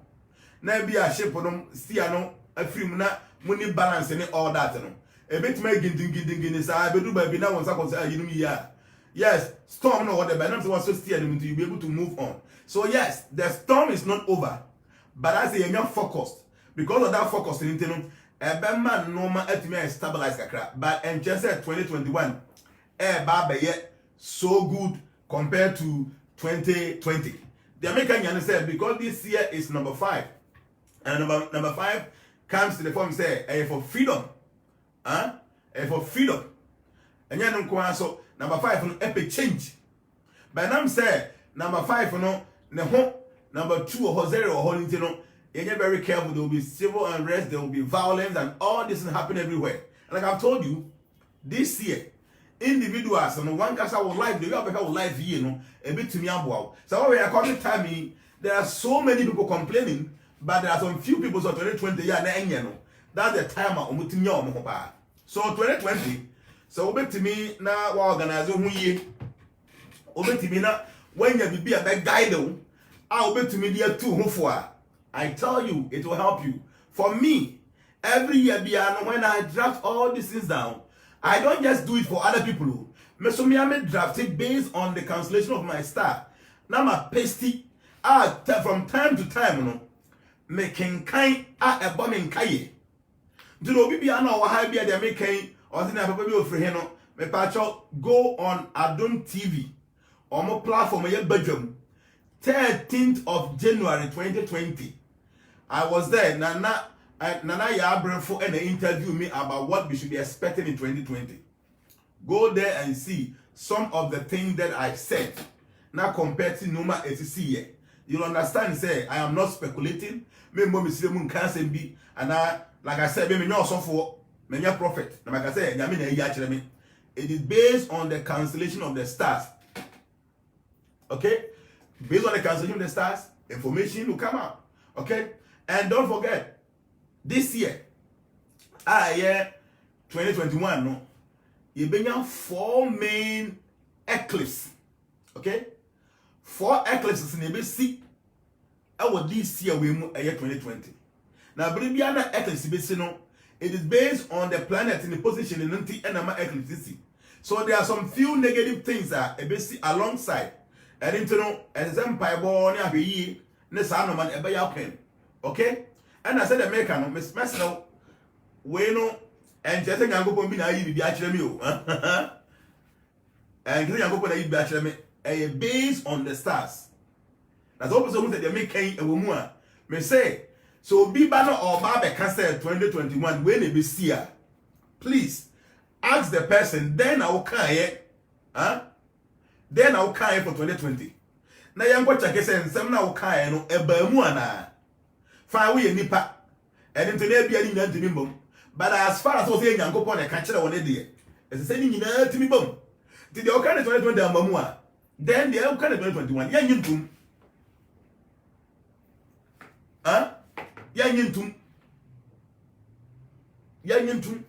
Now be a ship see a film money balance and all that. A bit making is I do by now once yes, storm no whatever. But not was so steer to be able to move on. So yes, the storm is not over, But I say you're focused. Because of that focus in intino, a man normal ultimately stabilize kakra. But and just said 2021, baba yet so good compared to 2020. The American said because this year is number 5. And number 5 comes to the form say for freedom. For freedom. And you so number 5 no epic change. But now say number 5 no number 2 or 0 or intino. You're very careful. There will be civil unrest, there will be violence, and all this will happen everywhere. And like I've told you, this year, individuals and one cast our life, they have our life here, a bit to me. So what we are calling time, there are so many people complaining, but there are some few people so 2020 year, that's the time of Mutinyo. So 2020, so over to me now, organize who ye over to me now when you be a bad guide, I'll bet to me there too, who for. I tell you, it will help you. For me, every year, when I draft all these things down, I don't just do it for other people. I draft it based on the cancellation of my star. Now my pasty, from time to time, making kind a bombing kaye. Do you know what I be at the making or the Napabi for him? Me pacho go on Adon TV or my platform, my bedroom, 13th of January 2020. I was there. Nana Yabrefo and they interviewed me about what we should be expecting in 2020. Go there and see some of the things that I said. Now compared to Numa ATC, you'll understand. Say I am not speculating. Me mo mislemun can't be. And like I said, me no so for many prophet. Like I said, it is based on the cancellation of the stars. Okay, based on the cancellation of the stars, information will come out. Okay. And don't forget, this year, 2021, no, you bring out 4 main eclipses. Okay? 4 eclipses in the BC. This year, we move 2020. Now, Bribiana eclipse, no, it is based on the planet in the position in the enema eclipse. So there are some few negative things that a BC alongside. And into no, as empire born, a ye, Nesanoman, a bayapen. Okay? And I said the maker no miss no we no and just yango bi na yi bi akire me o. And kire yango na yi bi akire me based on the stars. That's all person who said the maker e wo mu a me say so bi ba no or ba be can say 2021 when e be see please ask the person then I will can then I will can for 2020. Na yango check say nsem na will can no e ba mu ana. Fine, we nipa, and into the be bom. But as far as saying and go upon a catcher on a day, as saying to me bom. Did the Okan 2020 Mamua? Then the Okan 2021, Yantum. Yantum.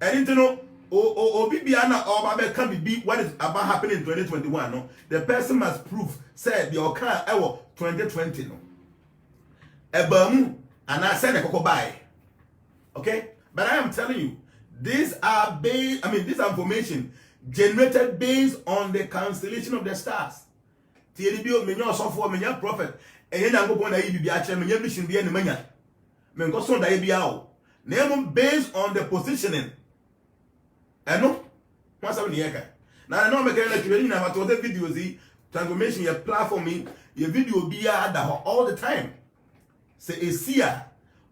And into no, Bibiana or Babe can be what is about happening in 2021. No, the person must prove, said the Okan 2020. No. Ebamu and I send a cocoa buy. Okay? But I am telling you, these are based, this information generated based on the constellation of the stars. TLBO, Menya software, Menya prophet, and then I go on a Menya mission the enemy. Mengoson Daibiao. Name based on the positioning. I know. What's up in the Eka? Now I know I'm going to have to the videos, transformation, your platform, your video be all the time. Say a seer,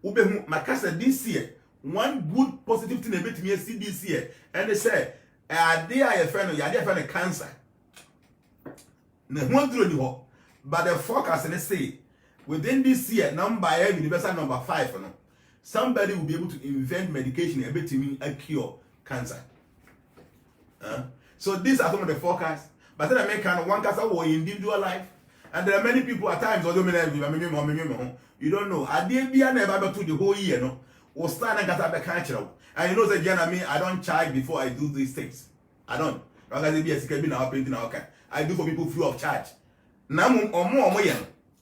ube makasa this year. One good positive thing about me see this year, and they say, "They are a friend, you are a cancer." But the forecast and they say, within this year, number universal number 5, somebody will be able to invent medication able to mean a cure cancer. So these are some of the forecasts. But then I make one cancer or individual life, and there are many people at times. You don't know. I did be never to the whole year, no. Or stand and get up the country. And you know, say, I don't charge before I do these things. I don't. I do for people free of charge. Namu or more,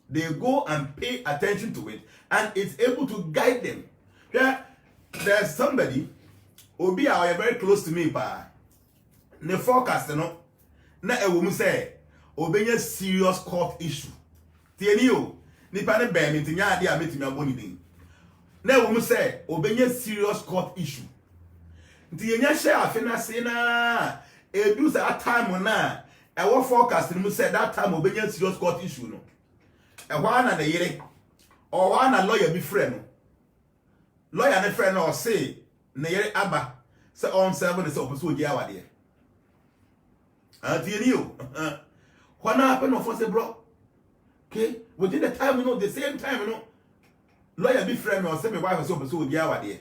they go and pay attention to it, and it's able to guide them. Yeah, there's somebody who be very close to me, pa. The forecast, na a woman say, obey a serious court issue. Tell you. nipa ne ben nti nya ade a metimi aboni din na wo mu say obenya serious court issue nti yenya share afena se na edu that time na e wo forecast mu say that time obenya serious court issue no e hwa na ne yere o hwa na lawyer bi frɛ no lawyer ne frɛ no o say ne yere aba say on seven say opeso ogi awade anti you what happened of say bro okay within the time the same time lawyer be friend me or say me wife so opeso ogi awade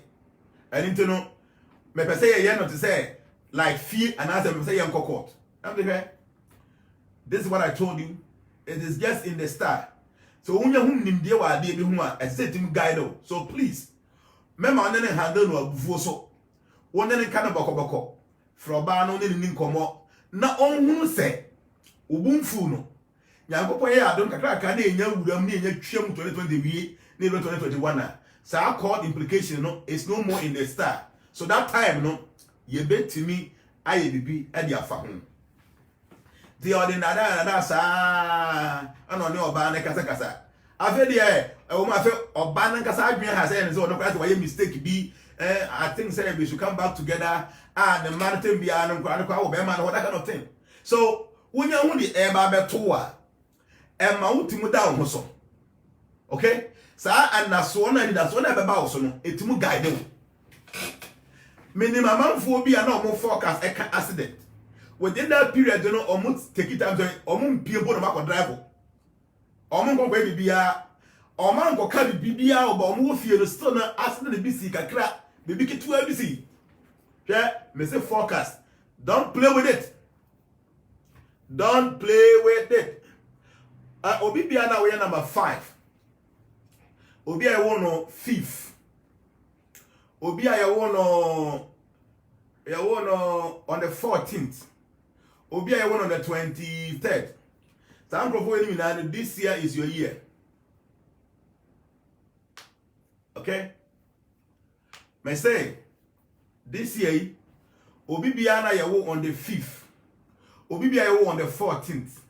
and into no me pese ye no to say like fee and as me say ye court am the this is what I told you. It is just in the start. So when you nimdie wa ade bi hu a set him guide. So please mema on handle no abufuo so won ne kan bokoboko from ba no ne ni nkomo na onhunu se obumfu no nyankopon ye adom kakra ka na enya wuram na enya twam 2020 wie na 2021 na sa court implication no is no more in the start. So that time no ye betimi aye bibi e dia fa ho the ordinary na sa ano ne oba na kasa afi de e wo ma fi oba na kasa adwen ha say ne so no kwase why mistake bi I think say we should come back together and the maritime be an kwa be man what that kind of thing. So wonya hu di e ba beto a e ma utimu da ho so. Okay? Sa anaso na ni da so na be ba wo so no etimu guide wo. Minimum manfo bi na omo forecast e accident. Within that period no omo take it time omo mpie bo no ma ko drive. Omo nko gbe bibia omo nko ka bibia oba omo fie no still na accident bi si kakra baby kitu ABC. Yeah, me say forecast. Don't play with it. Don't play with it. Obi bia na we number 5. Obi I want no 5th. Obi I want no on the 14th. Obi I want on the 23rd. Some propose this year is your year. Okay? Me say this year obi bia na yewo on the 5th, obi bia yewo on the 14th,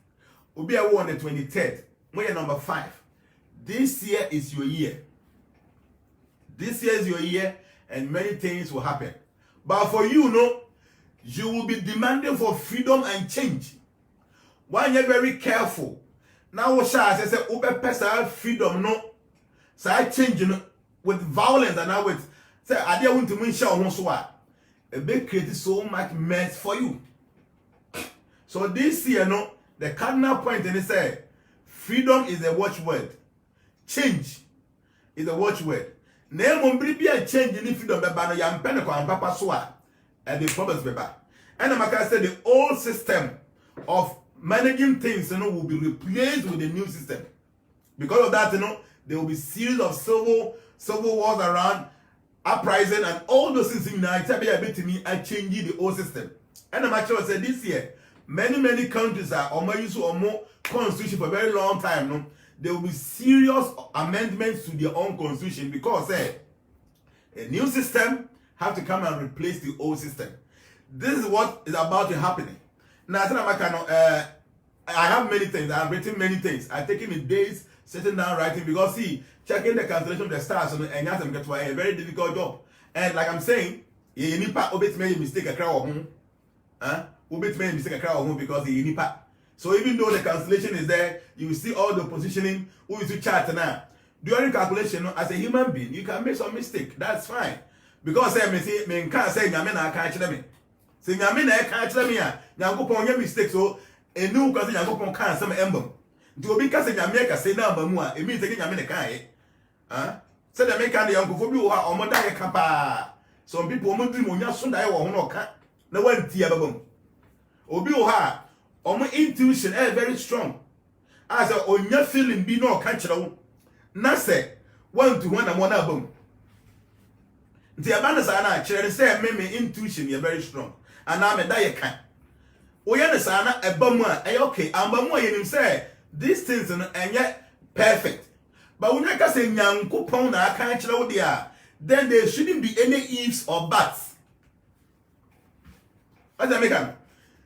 obi yewo on the 23rd. Moye number 5. This year is your year. This year is your year and many things will happen. But for you you will be demanding for freedom and change. When you're very careful. Now what shall I say ube personal freedom say change with violence and now with say I want to win show so a big create so much mess for you. So this year the cardinal point in it say freedom is a watchword. Change is a watchword. Name on be a change in freedom beba no yam pen ko papa so a and the problems beba. And I can say the old system of managing things will be replaced with the new system. Because of that there will be series of civil wars around uprising and all those things in Nigeria be to me and changing the old system. And I'm actually saying this year, many countries are used or more constitution for a very long time. There will be serious amendments to their own constitution because a new system have to come and replace the old system. This is what is about to happen. Now, I have many things. I have written many things. I've taken me days sitting down writing because see, checking the cancellation of the stars and you get to a very difficult job. And like I'm saying, you need to obey me mistake a crowd home. Obey me mistake a crowd home because you need to. So even though the cancellation is there, you will see all the positioning who is to chart now. During calculation, as a human being, you can make some mistake. That's fine. Because me can't say nyame na aka kire me. Say nyame na aka kire me a, nyankopon nya mistake so enu kwase nyankopon kan some embem. Nti obi ka say nyame ka say na amba mu a, emi take nyame ne kan e. Say the make the yankofo bi wo ha omo da ye ka pa. Some people omo dream onya so da ye wo ho no ka. Na wanti ababam. Obi wo ha omo intuition very strong. As a onya feeling bi no ka kire wo. Na say one to one na mo na abam. The abanasa na kire say me intuition is very strong and na me da ye kan o ye ne sa na ebamu a okay ambamu a ye nim say these things no enye perfect but when you can say nyankopon na aka kire wo dia then there shouldn't be any ifs or buts. What I make am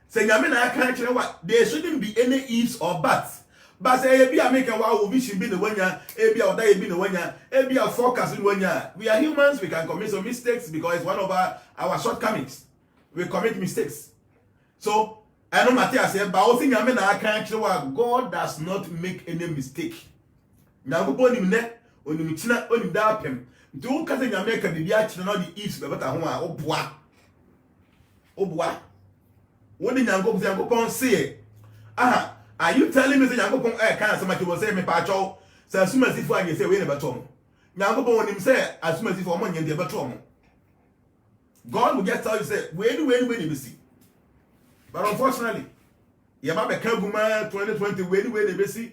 say nyame na aka kire wa there shouldn't be any ifs or buts But say be a make a wow vision be the one ya, be or die be the one ya, be a forecast in one ya. We are humans, we can commit some mistakes because it's one of our shortcomings. We commit mistakes. So I know Matthias said, but I think I can't show God does not make any mistake. Now go on him net on him china on him darpem. Do cousin America be actually not the east, but oh boy. Oh boy. What did you go say? Aha. Are you telling me that Yankopon can't so much was say me pacho? So as soon as if I say we never told Yankopon him say as soon as if for money and never told God will just tell you say when you see. But unfortunately, Yamabe Kaguma 2020 when they see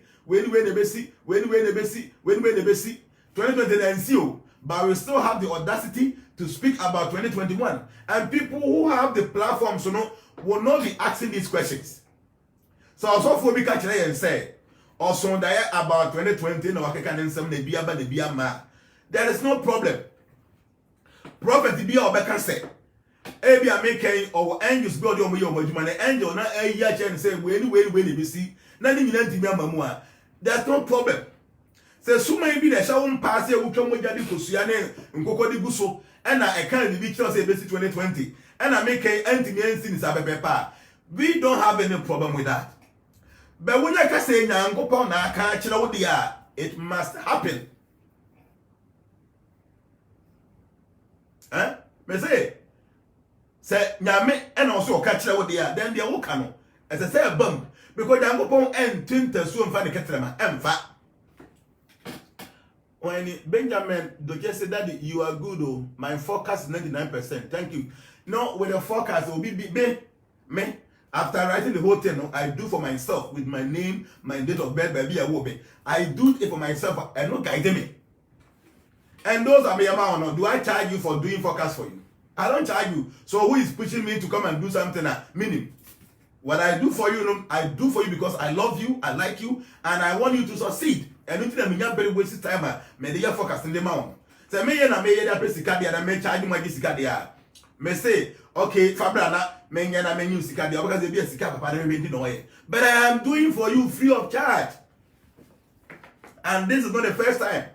2020 and see, but we still have the audacity to speak about 2021, and people who have the platforms will not be asking these questions. So also for me catch and say also that about 2020 no can some the bia ma. There is no problem. Prophet be or say ebi ameke or angels be odi omo adwuma na angel na ayi chen say we be see na ni nyina ntimi amamu a. There's no problem. Say suma bi na sha won pass e wutwa mogya di kosua ne nkokɔ di guso e na e kan bi kira say be 2020 e na make antimi ansi ni sabebe pa. We don't have any problem with that. But when you say Nyankopon na aka kire wo dia, it must happen. Me say nyame and also ka kire wo dia, then dia wo ka no. As I say a bump because Nyankopon en twinta so mfa ne ketrema emfa. When Benjamin Doje said that you are good, oh, my forecast is 99%. Thank you. No, with the forecast it will be me. After writing the whole thing, I do for myself with my name, my date of birth, baby, I do it for myself and not guide me. And those are my amount. Do I charge you for doing forecast for you? I don't charge you. So who is pushing me to come and do something? Meaning, what I do for you, I do for you because I love you, I like you, and I want you to succeed. And you think I'm very wasted time. Me dey forecast in the mount. Say me na me dey pay sika dia na me charge you my sika dia. Me say, okay, Fabra na me nya na me use sika dia because dey be sika papa na me dey no way. But I am doing for you free of charge. And this is not the first time.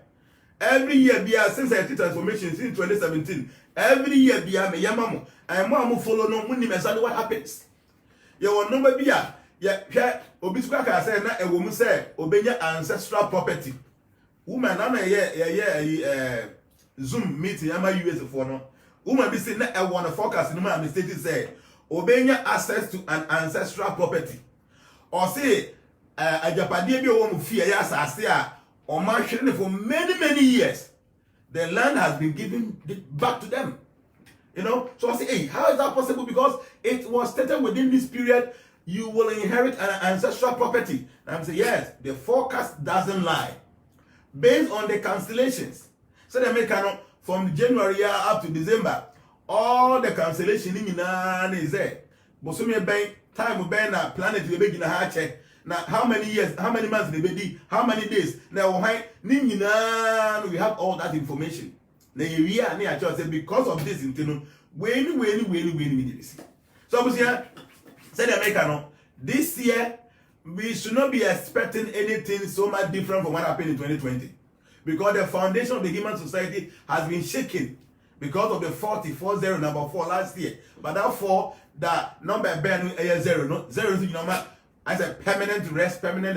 Every year since I did transformation since 2017, every year me yamamu. I am follow no money exactly what happens. Your number yeah, Obisquaka said, na a woman said, obey ancestral property. Woman, I'm Zoom meeting, I'm a US for no. Woman be saying, I want to focus no man mistake say, obey access to an ancestral property. Or say, a Japanese woman fear, yes, I say, or marching for many years. The land has been given back to them. You know, so I say, hey, how is that possible? Because it was stated within this period. You will inherit an ancestral property. And I'm saying, yes, the forecast doesn't lie. Based on the constellations. So they make from January up to December, all the constellation is there. But so many time na planet will begin to check. Now, how many years, how many months they be, how many days? Now, we have all that information. Now, because of this, when. So, said America, this year we should not be expecting anything so much different from what happened in 2020, because the foundation of the human society has been shaken because of the 40 number 4 last year. But that 4, the number ben 0, no 0 is number as a permanent rest, permanent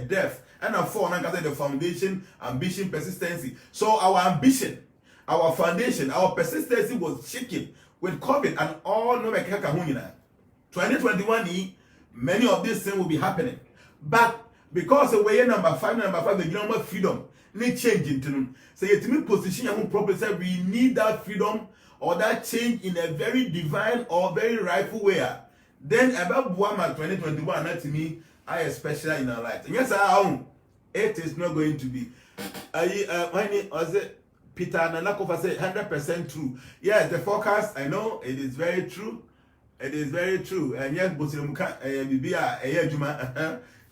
death, and a 4 now the foundation, ambition, persistency. So our ambition, our foundation, our persistency was shaken with COVID and all no 2021, many of these things will be happening. But because the way number 5, the number freedom need change into them. So you to me position your own properly say we need that freedom or that change in a very divine or very rightful way. Then about 2021, that to me I especially in our life. Yes, it is not going to be. When it was it Peter Nanakova said 100% true. Yes, the forecast, I know it is very true. It is very true. And yet,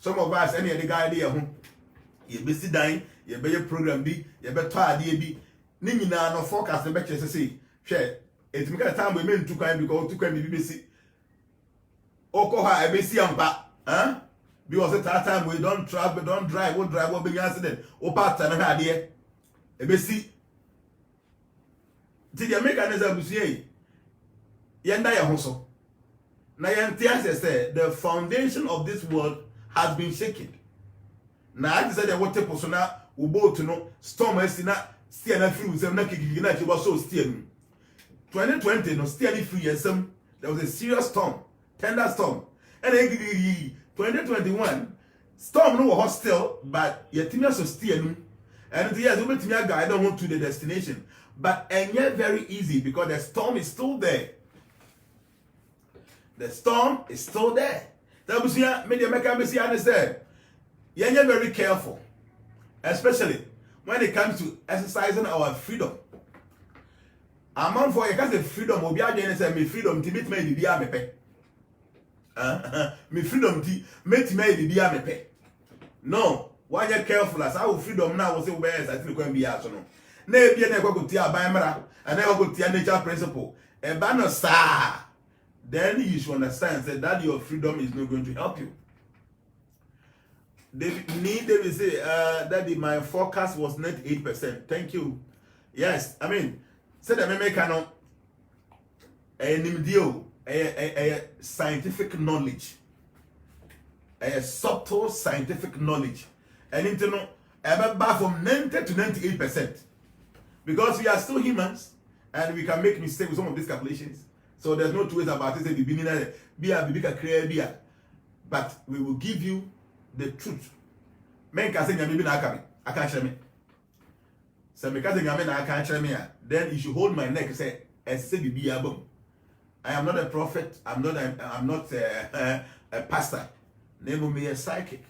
some of us, any other guy there, you be sit down, you be your program be, you be tired, you be. Nina no forecast the back say, share. It's make a time we mean to come because to come BBC. Okoha, I be see huh? Because at that time we don't travel, don't drive, we drive, we be accident. O pattern na ade. Ebe si. Ti the mechanism busie. Yenda ya ho so. Na yente say the foundation of this world has been shaken. Na I said the water persona ubo to no storm esina steer na free usem na kikiki na chiwa so steer. 2020 no steer ni free esem. There was a serious storm, thunderstorm. And then 2021 storm no was still, but yetimi so steer no. And the years we to guide on to the destination. But and yet very easy because the storm is still there. The storm is still there. That was here, media make understand. You're very careful, especially when it comes to exercising our freedom. Among for you can say freedom, obi agye say me freedom ti meet me bibia mepe. Me freedom ti meet me bibia mepe. No, why you careful as our freedom now was say we I think go be aso no. Na ebie na ekwakuti aban mra, and na ekwakuti nature principle. E ba no sa. Then you should understand that your freedom is not going to help you. David say, Daddy, my forecast was net 8%. Thank you. Yes, I mean, say that me cannot a scientific knowledge, a subtle scientific knowledge, and into no about from 90 to 98%, because we are still humans and we can make mistakes with some of these calculations. So there's no two ways about it. But we will give you the truth. Men can say maybe na akame. I can't share me. So because I can't share me, then you should hold my neck and say, I am not a prophet. I'm not a pastor. Name me a psychic.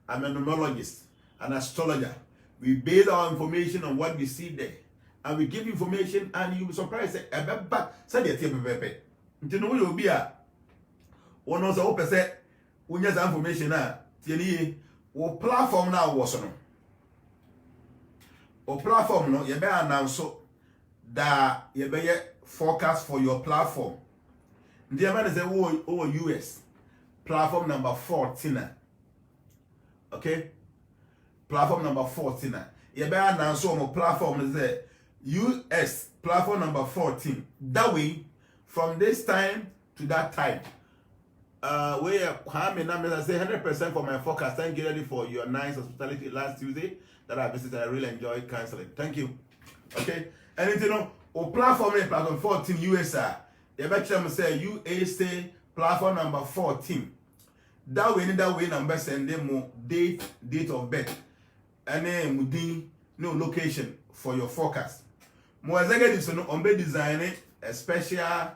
I'm a numerologist, an astrologer. We base our information on what we see there. And we give information, and you'll be surprised. Say the you know you'll be a one also open say when you have information now. Or platform now was on. Or platform no, you better announce that you better forecast for your platform. The man is a US platform number 14. Okay, platform number 14. You better announce on platform is there. US platform number 14. That way, from this time to that time, how many numbers? I say 100% for my forecast. Thank you ready for your nice hospitality last Tuesday that I visited. I really enjoyed counseling. Thank you. Okay, and you know, platform 14 USA. The better say USA platform number 14. That way number send them more date of birth, and then no location for your forecast. More executive so no ombe designing a special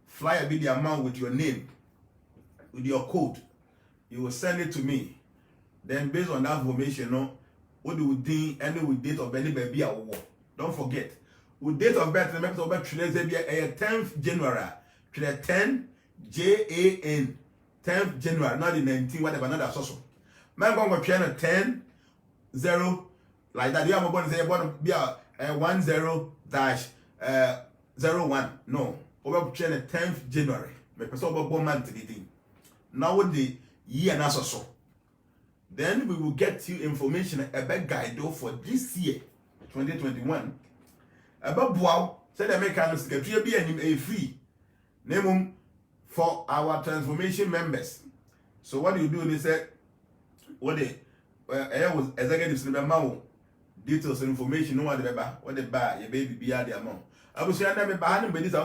flyer be the amount with your name, with your code. You will send it to me. Then based on that information, no, what do we do any with date of birth baby a war. Don't forget. With date of birth, remember to be 10th January. 10 JAN 10th January, not the 19, whatever, not that social. Man going to piano 10 0 like that. You have a bonus say about be a 10-01. No. Over 10th January. My person over 1 month to the thing. Now with the year and so. Then we will get you information about guide for this year, 2021. About wow, said the mechanics get be a free name for our transformation members. So what you do is that what the was executives in the mouth details and information no what they buy your baby be the amount. I was saying that behind me this I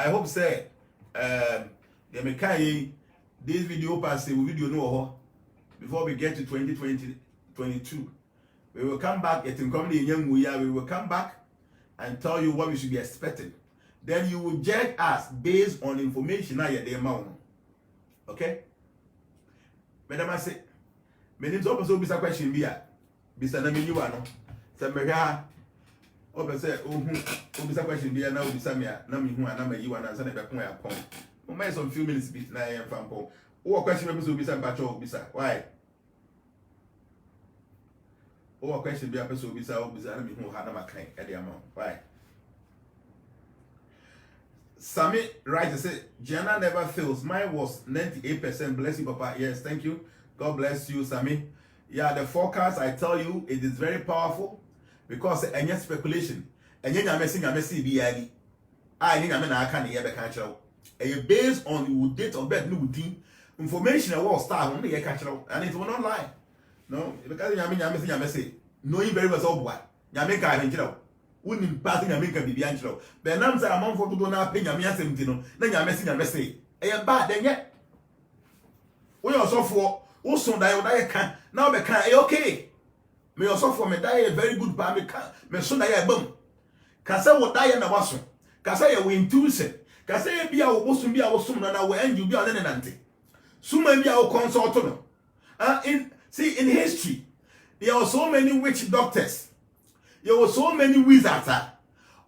hope say the mekai this video pass video no before we get to 2022. We will come back we will come back and tell you what we should be expecting. Then you will judge us based on information now the amount. Okay? Madam I say many so also be a question be a bisa na me you ano. Say me ha open say be a question be na obisa me na me hu ana me you ana say na be kon ya pon. O may some few minutes bit na yan fan pon. O question be so bisa ba cho bisa. Why? O question be a person obisa na me hu ha na makan e the amount. Why? Sammy right, say Gianna never fails. Mine was 98%. Bless you, Papa. Yes, thank you. God bless you, Sammy. Yeah, the forecast, I tell you, it is very powerful because any speculation. And you're messing BID. I think I'm not can hear the catcher. And based on your date of birth, new team information I will start on the catcher, and it will not lie. No, because I'm messing. Knowing very well what Yamika and Joe. Wouldn't passing America be Angelo. The numbers are among for to do not pay Yamia Semtino, then you're messing a message. A bad then yet. We also for also die can now be can okay. May also for me die a very good palm, may soon die a bum. Cassa will die in a wasson. Cassa win Tuesday. Cassa be our bosom be our soon and I will end you be an auntie. Soon may be our consultant. In history, there are so many witch doctors. There were so many wizards.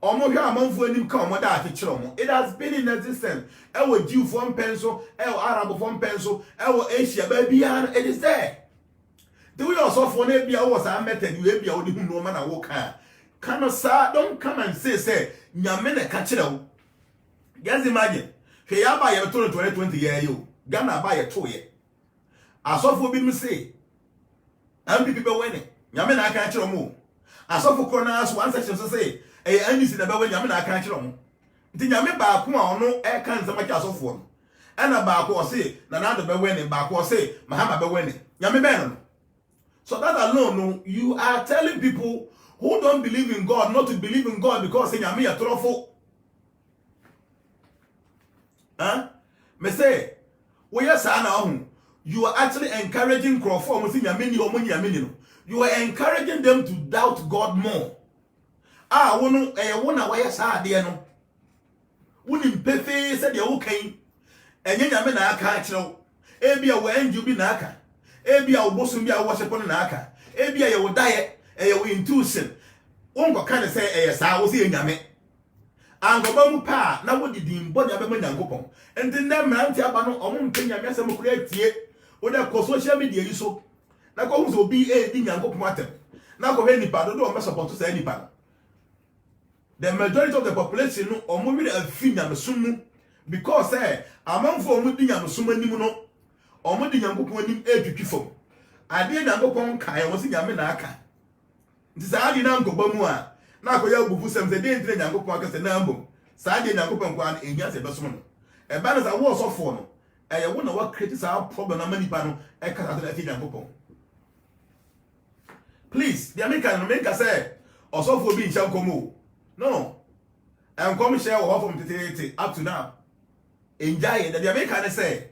It has been in existence. Our Jew form pencil, our Arab form pencil, our Asia baby, and it is there. Do we also for Nebia was I met and you be only no man I walk her? Come sir, don't come and say, Yamena catch it out. Just imagine. Hey, I buy a 20 year you. Gonna buy a 2 year. I saw for me say. And people winning. Yamena catch your move. I saw for corners one section to say, and this is about when Yamina catch on. The Yammy back one no air cans of my castle for. And a back or say, Nana be winning back or say, Mahama be winning. Yammy Bannon. So that alone, no, you are telling people who don't believe in God not to believe in God because they Yammy a truffle. Huh? Me say, well, yes, I know. You are actually encouraging Crawford within Yamini or Munyamino. You are encouraging them to doubt God more. I want to why I dear no. Wouldn't pay said you're okay. And then I mean, I can't know. Ebia will end you be naka. Ebia will bosom be a worship on naka. Ebia you will diet, a your intuition. Uncle kind of say, yes, I was here in Yame. And go pa, now what did the body of a man and go. And then that man, Tiabano, or one thing I guess I'm create here. What I call social media, you so. Na ko uzo bi e di nyango pomatem na ko he nipa do o me support say nipa. The majority of the population no o mo bi afi nyamsum mu because amanfo mo di nyamsum anim no o mo di nyango pon anim etwitwi fom ade nyango pon kan wo se nyame na aka nti sa ade na nkoba mu a na ko ya bubu sem se de entre nyango pon aka se na mbom sa ade nyango pon kwa enya se besom no e ba na sa wo so fo no e wo na wa create our problem na manipa no e ka sa de afi nyango pon. Please, the American say, also for being Shankomo. No. And come share from today up to now. Enjoy it. The American say,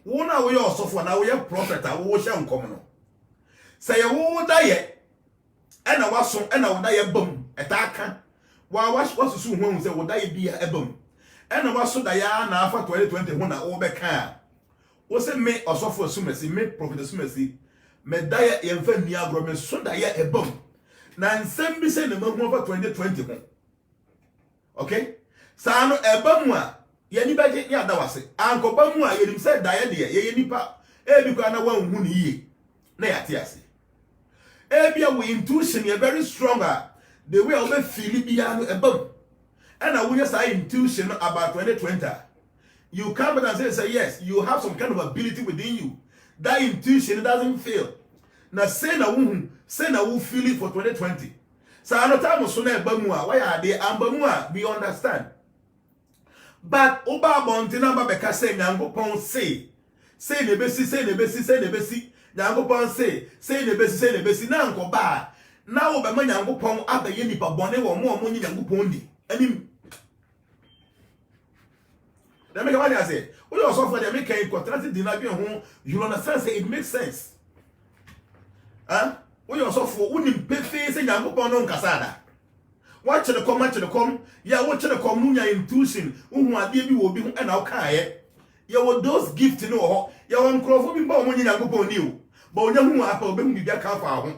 one hour we also for now we are prophet, I will share common. Say a wood diet, and I was so and I would die a boom, attack. While was soon when we say, would I be a boom? And I was so Diana for 2021 over car. Was it me also for Sumacy, me prophet Sumacy? Medaya yemfa ni agro me so da ya ebom na nsem bi se ne mahu over 2020 okay sa no ebam a ye ni baje ya da wase ankobam a ye nim se da ya de ye nipa e bi kwa na wanhu ni ye na ya ti ase e bia we intuition ye very stronger the way over feel bia no ebam and I will say intuition about 2020 you come and say yes you have some kind of ability within you. That intuition doesn't fail. Now say na who feel it for 2020. So I know time so na bamua. Why are they ambamua? We understand. But oba bontina ba beka say Nyankopon say nebesi Nyankopon say nebesi na nkoba na wo be ma Nyankopon abaye nipa bone wo mo nyi Nyankopon di. Anim. Let me come and say, we also for the American contract dynamic home, you understand say it makes sense. Huh? We also for unim pefe say Nyankopon no nkasada. Watch the come, ya watch the come munya intuition, hu ade bi wo bi hu e na oka ye. Ya wo those gift no ho, ya wo nkrofo bi ba omo Nyankopon ni o. Ba onya hu apa obe hu bibia ka fa ho.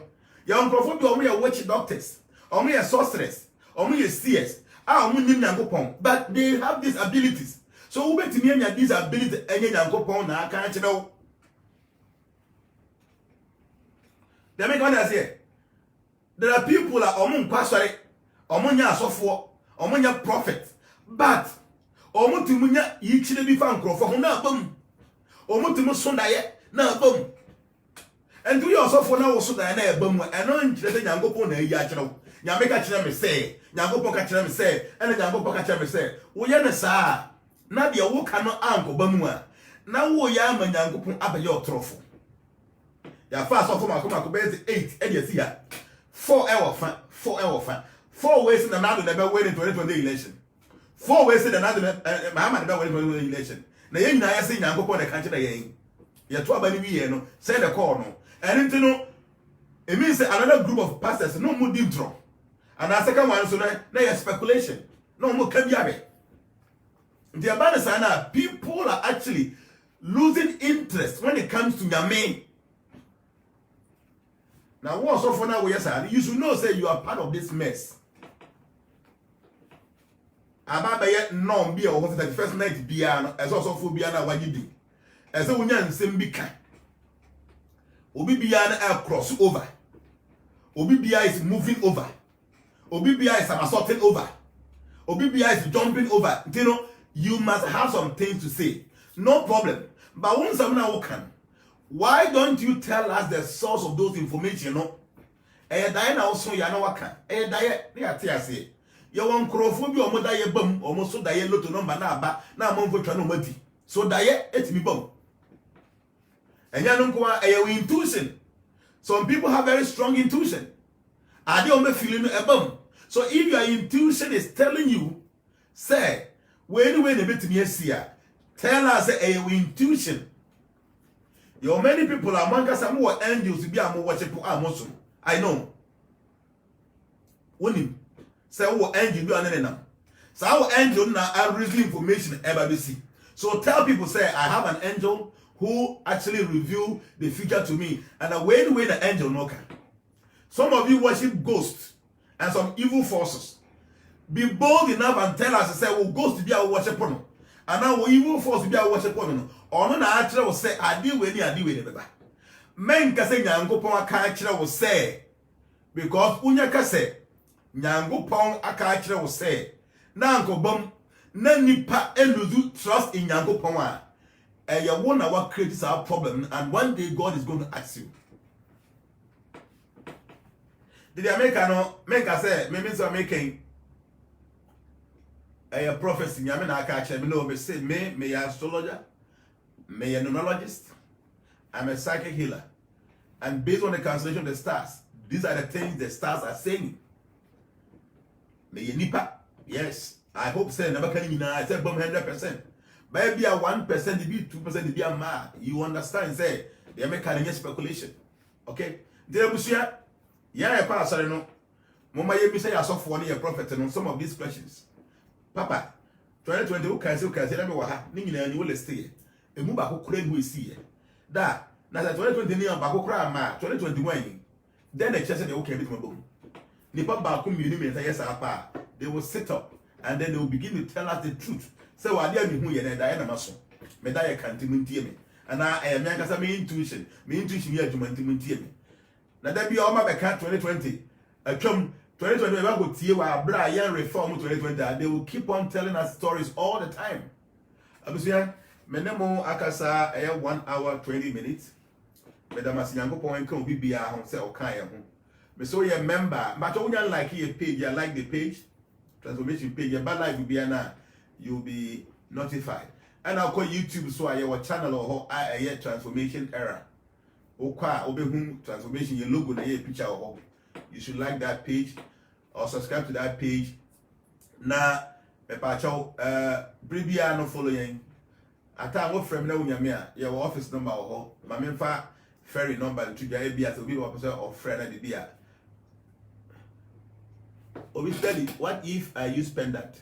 Ya nkrofo bi omo ya witch doctors, omo ya sorcerers, omo ya seers, omo nim Nyankopon, but they have these abilities. So who bet me any these ability any Nyankopon na aka nche no. They make one say there are people that omun kwasore, omunya asofo, omunya prophet, but Omutumunya yichile bi fan krofo ho na bam. Omutumu so daye na bam. And do you also for now so that na bam e no nkyere se Nyankopon na yi a kyerɛ wo. Nyame ka kyerɛ me sɛ, Nyankopon ka kyerɛ me sɛ, ene Nyankopon ka kyerɛ me sɛ, wo ye ne saa na de wo ka no ankoba mu a, na wo ya ma Nyankopon abɛyɛ otrofo. Ya fa so for makoma be 8 e dey see ha. 4 ewo fa, 4 ewo fa. 4 ways na do never win in 2020 election. 4 ways na do Muhammad never win in 2020 election. Na ye nyina ya se Nyankopon na ka kyerɛ yen. Ye to aba ni wi ye no, say the call no. And you know, it means another group of pastors no more deep draw. And the second one so na speculation. No more can be abe. The about sana people are actually losing interest when it comes to Nyame. Now what's so for now we say you should know say you are part of this mess. Ababa ye no be o the first night bia no as also for bia na wagidi. As a wonya nsem bi kan. Obi bia na cross over. Obi bia is moving over. Obi bia is assaulting over. Obi bia is jumping over. You know, you must have some things to say. No problem. But once I'm now can, why don't you tell us the source of those information? No, Diana also Yanawaka. Diana, they are say. You want crowphobia or more die bum, almost so die loto number now month for Chanomati. So die it's me bum. And Yanunqua a intuition. Some people have very strong intuition. Are they only feeling a bum? So if your intuition is telling you, say, when a bit me here, tell us a intuition. Your many people among us are more angels to be a more worshipful Muslim. I know. Winning. Say what angel do an so our angel now are reason information ever see. So tell people say I have an angel who actually reveal the future to me, and a way the angel no can. Some of you worship ghosts and some evil forces. Be bold enough and tell us, say, well, ghosts be our worship on. And now evil force be our worship on. Or no, actually will say, I deal with it. Men can say, Nyankopon actually will say, because Unyaka say, Nyankopon actually will say, Nanko bum, Nanipa eluzu trust in Nyankopon. And you won't know what creates our problem, and one day God is going to ask you. Did the American make us say, maybe so making a prophecy? Yamina catch me know me say, me astrologer, me a numerologist, I'm a psychic healer. And based on the cancellation of the stars, these are the things the stars are saying. Me nipa, yes, I hope say never can you I said 100%. Maybe a 1%, be 2%, be a ma. You understand? Say they make a speculation. Okay? There was here. Yeah, pastor, no. Mama, you say I saw for a prophet on some of these questions. Papa, 2020, who can say, let me what happening and you will stay. A move back who couldn't we see it. That, now 2020 near Bakokra, 2021. Then the church said, okay, with my boom. Nipa Bakum, you mean, yes, they will sit up and then they will begin to tell us the truth. So I dare me who you and Diana Mason. Medaya can't me. And I am young me intuition. Me intuition here to maintain me. Now that be all my back 2020. A chum 2020 go to you Brian reform 2020. They will keep on telling us stories all the time. Abusia, Menemo Akasa 1 hour 20 minutes. Madam Asiango point can be a home say okay. Me so you member, but only like here page, you like the page, transformation page, but life will be now. You'll be notified. And I'll call YouTube so I your channel or I transformation era. Okwa obehum transformation your logo na your picture or you should like that page or subscribe to that page. Na epacho bribia no following. Ata wo frame na unyame a your office number or ma memfa ferry number to dia bia so be person or friend na bia. Obi tell you, what if I use pendant?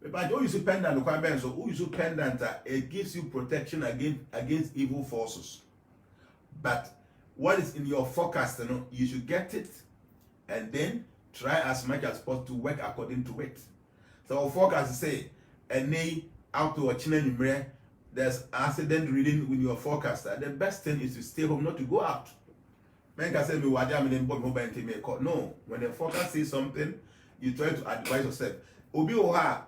But you use pendant, so who use pendant, it gives you protection against evil forces. But what is in your forecast, you should get it and then try as much as possible to work according to it. So our forecast say, out to a chinenumere, there's accident reading with your forecaster. The best thing is to stay home, not to go out. Men can say, no, when the forecast says something, you try to advise yourself. Obi Oha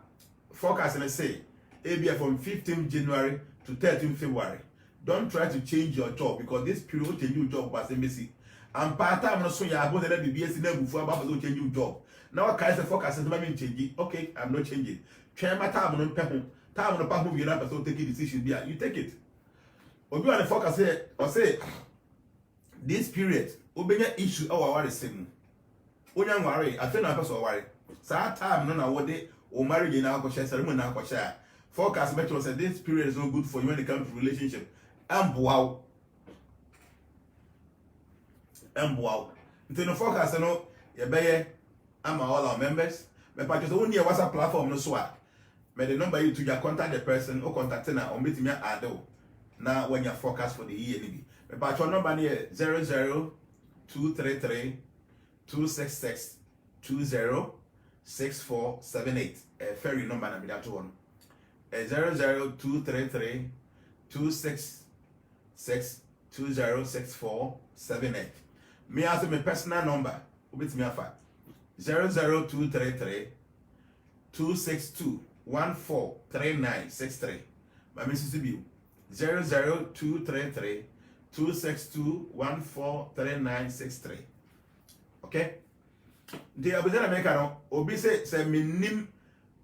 forecast and say, Maybe from 15th January to 13th February. Don't try to change your job because this period will change your job as embassy. And part time so you are going to be BS never before about to change your job. Now I say focus and me change. Okay, I'm not changing. Try my time on people. Time on the path you not so take a decision. You take it. Or you want to focus here or say this period obenya issue our worry same. Onya worry, I think na person worry. Sa time no na wode o marriage na ko share ceremony na ko share. Forecast better say this period is not good for you when it comes to relationship. Wow. Wow. Until the forecast no ye beye am all our members. Me pa just only a WhatsApp platform no so a. Me the number you to your contact the person or contact na or meet me add now when your forecast for the year be. Me pa your number here 00233 266 206478. Ferry number na be that one. 00233 266 206478. Me ask my personal number. Ubit me afa 00233 262 143963. My Mrs. B 00233 262 143963. Okay? The abuzana make no obi say me nim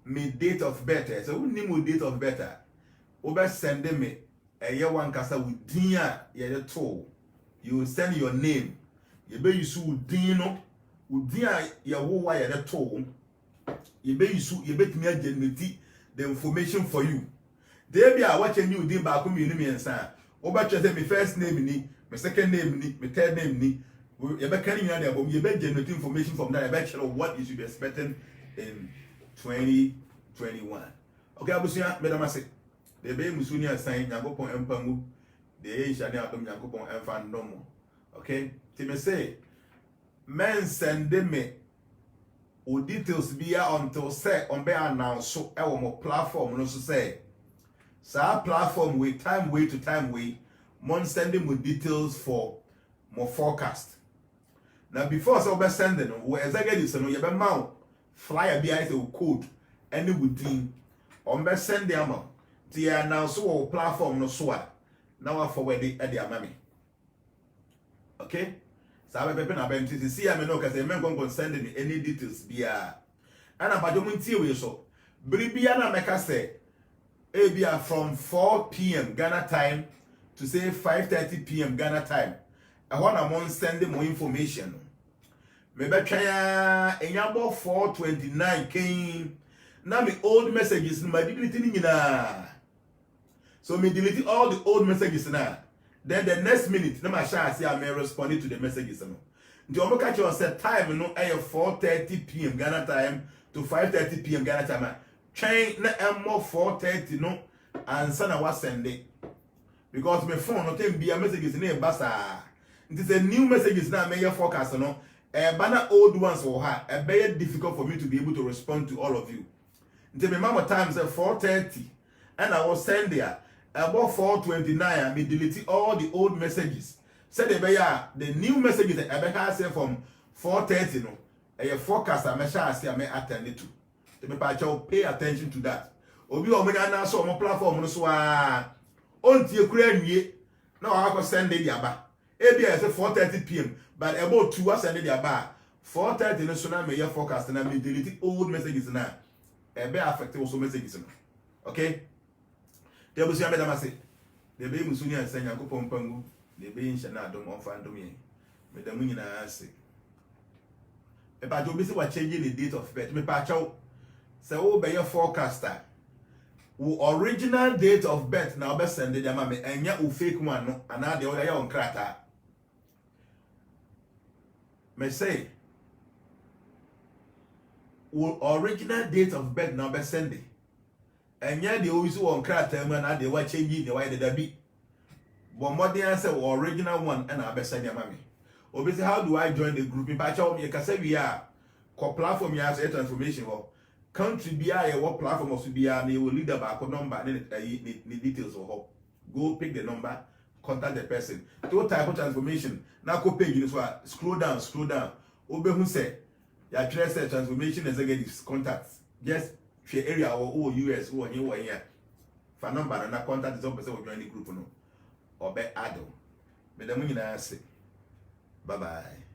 me date of birth. So who nim date of birth? Obi send me a year one kasa with dia ye to. You send your name. You be use din no. Udia ya wo wa ye to. You be use you bet me generate the information for you. There be a watch you din ba ko mi ni ensa. Obi say me first name ni, me second name ni, me third name ni. You be carrying there, but you be generate information from that. You be sure what you should be expecting in 2021. Okay, abusuya, madam say. The be musuni asan Yakopon empangu. The Shani Adam Yakopon emfan nomo. Okay? Ti me say men send me o details be until say on be announce so e wo mo platform no so say. Sa platform with time way to time way mon sending with details for more forecast. Now before so be sending we exactly this no you be mount flyer be as a code any within on be send the amount the announce so platform no so now I forward it at the amami. Okay, so I be na be to see am no cause men gon send me any details bia and abajo mun tie we so bribia na meka say e bia from 4 p.m. Ghana time to say 5:30 p.m. Ghana time. I want to send more information. Maybe try enyabo 429 came. Now me old messages my deleting na. So me delete all the old messages now. Then the next minute, na my shall see I may respond to the messages no. The omo catch you set time no 4:30 p.m. Ghana time to 5:30 p.m. Ghana time. Train na more 4:30 no and na was send it. Because my phone no take be a messages in basa. It is a new messages now may forecast no. Banner old ones for her. Very difficult for me to be able to respond to all of you. Until my mama times at 4:30 and I was send there about 4:29 I me delete all the old messages. Said the new messages I better say from 4:30 no. A forecast I may shall say I may attend it to. The me pay attention to that. Obi o manya na so on platform no so on tie kura nwie na wa ko send the aba ebi I say 4:30 p.m. but about 2 hours send the aba 4:30 no so na me forecast na me delete old messages na e be affect also messages no. Okay, the busu ya madam say the be musuni ansa Yakopon pangu the be insha na adom on fan dom ye me da munyina ase e ba jo be say wa change the date of birth me pa chaw say wo be your forecaster wo original date of birth na be send the ama me enya o fake one no ana de o ya on krata me say wo original date of birth na be send it enya de o use on krata man na de wa change the why the be but modern say original one and I be send the ama me obi say how do I join the group pa chaw me ka say we are ko platform ya say transformation country bia ye what platform of bia na will leader back number the details of go pick the number contact the person to type of transformation na ko page you so scroll down obe hu say ya try say transformation executives contacts just share area or US or here fa number na contact zo pese wo join the group no obe ado me da mu nyina ase bye bye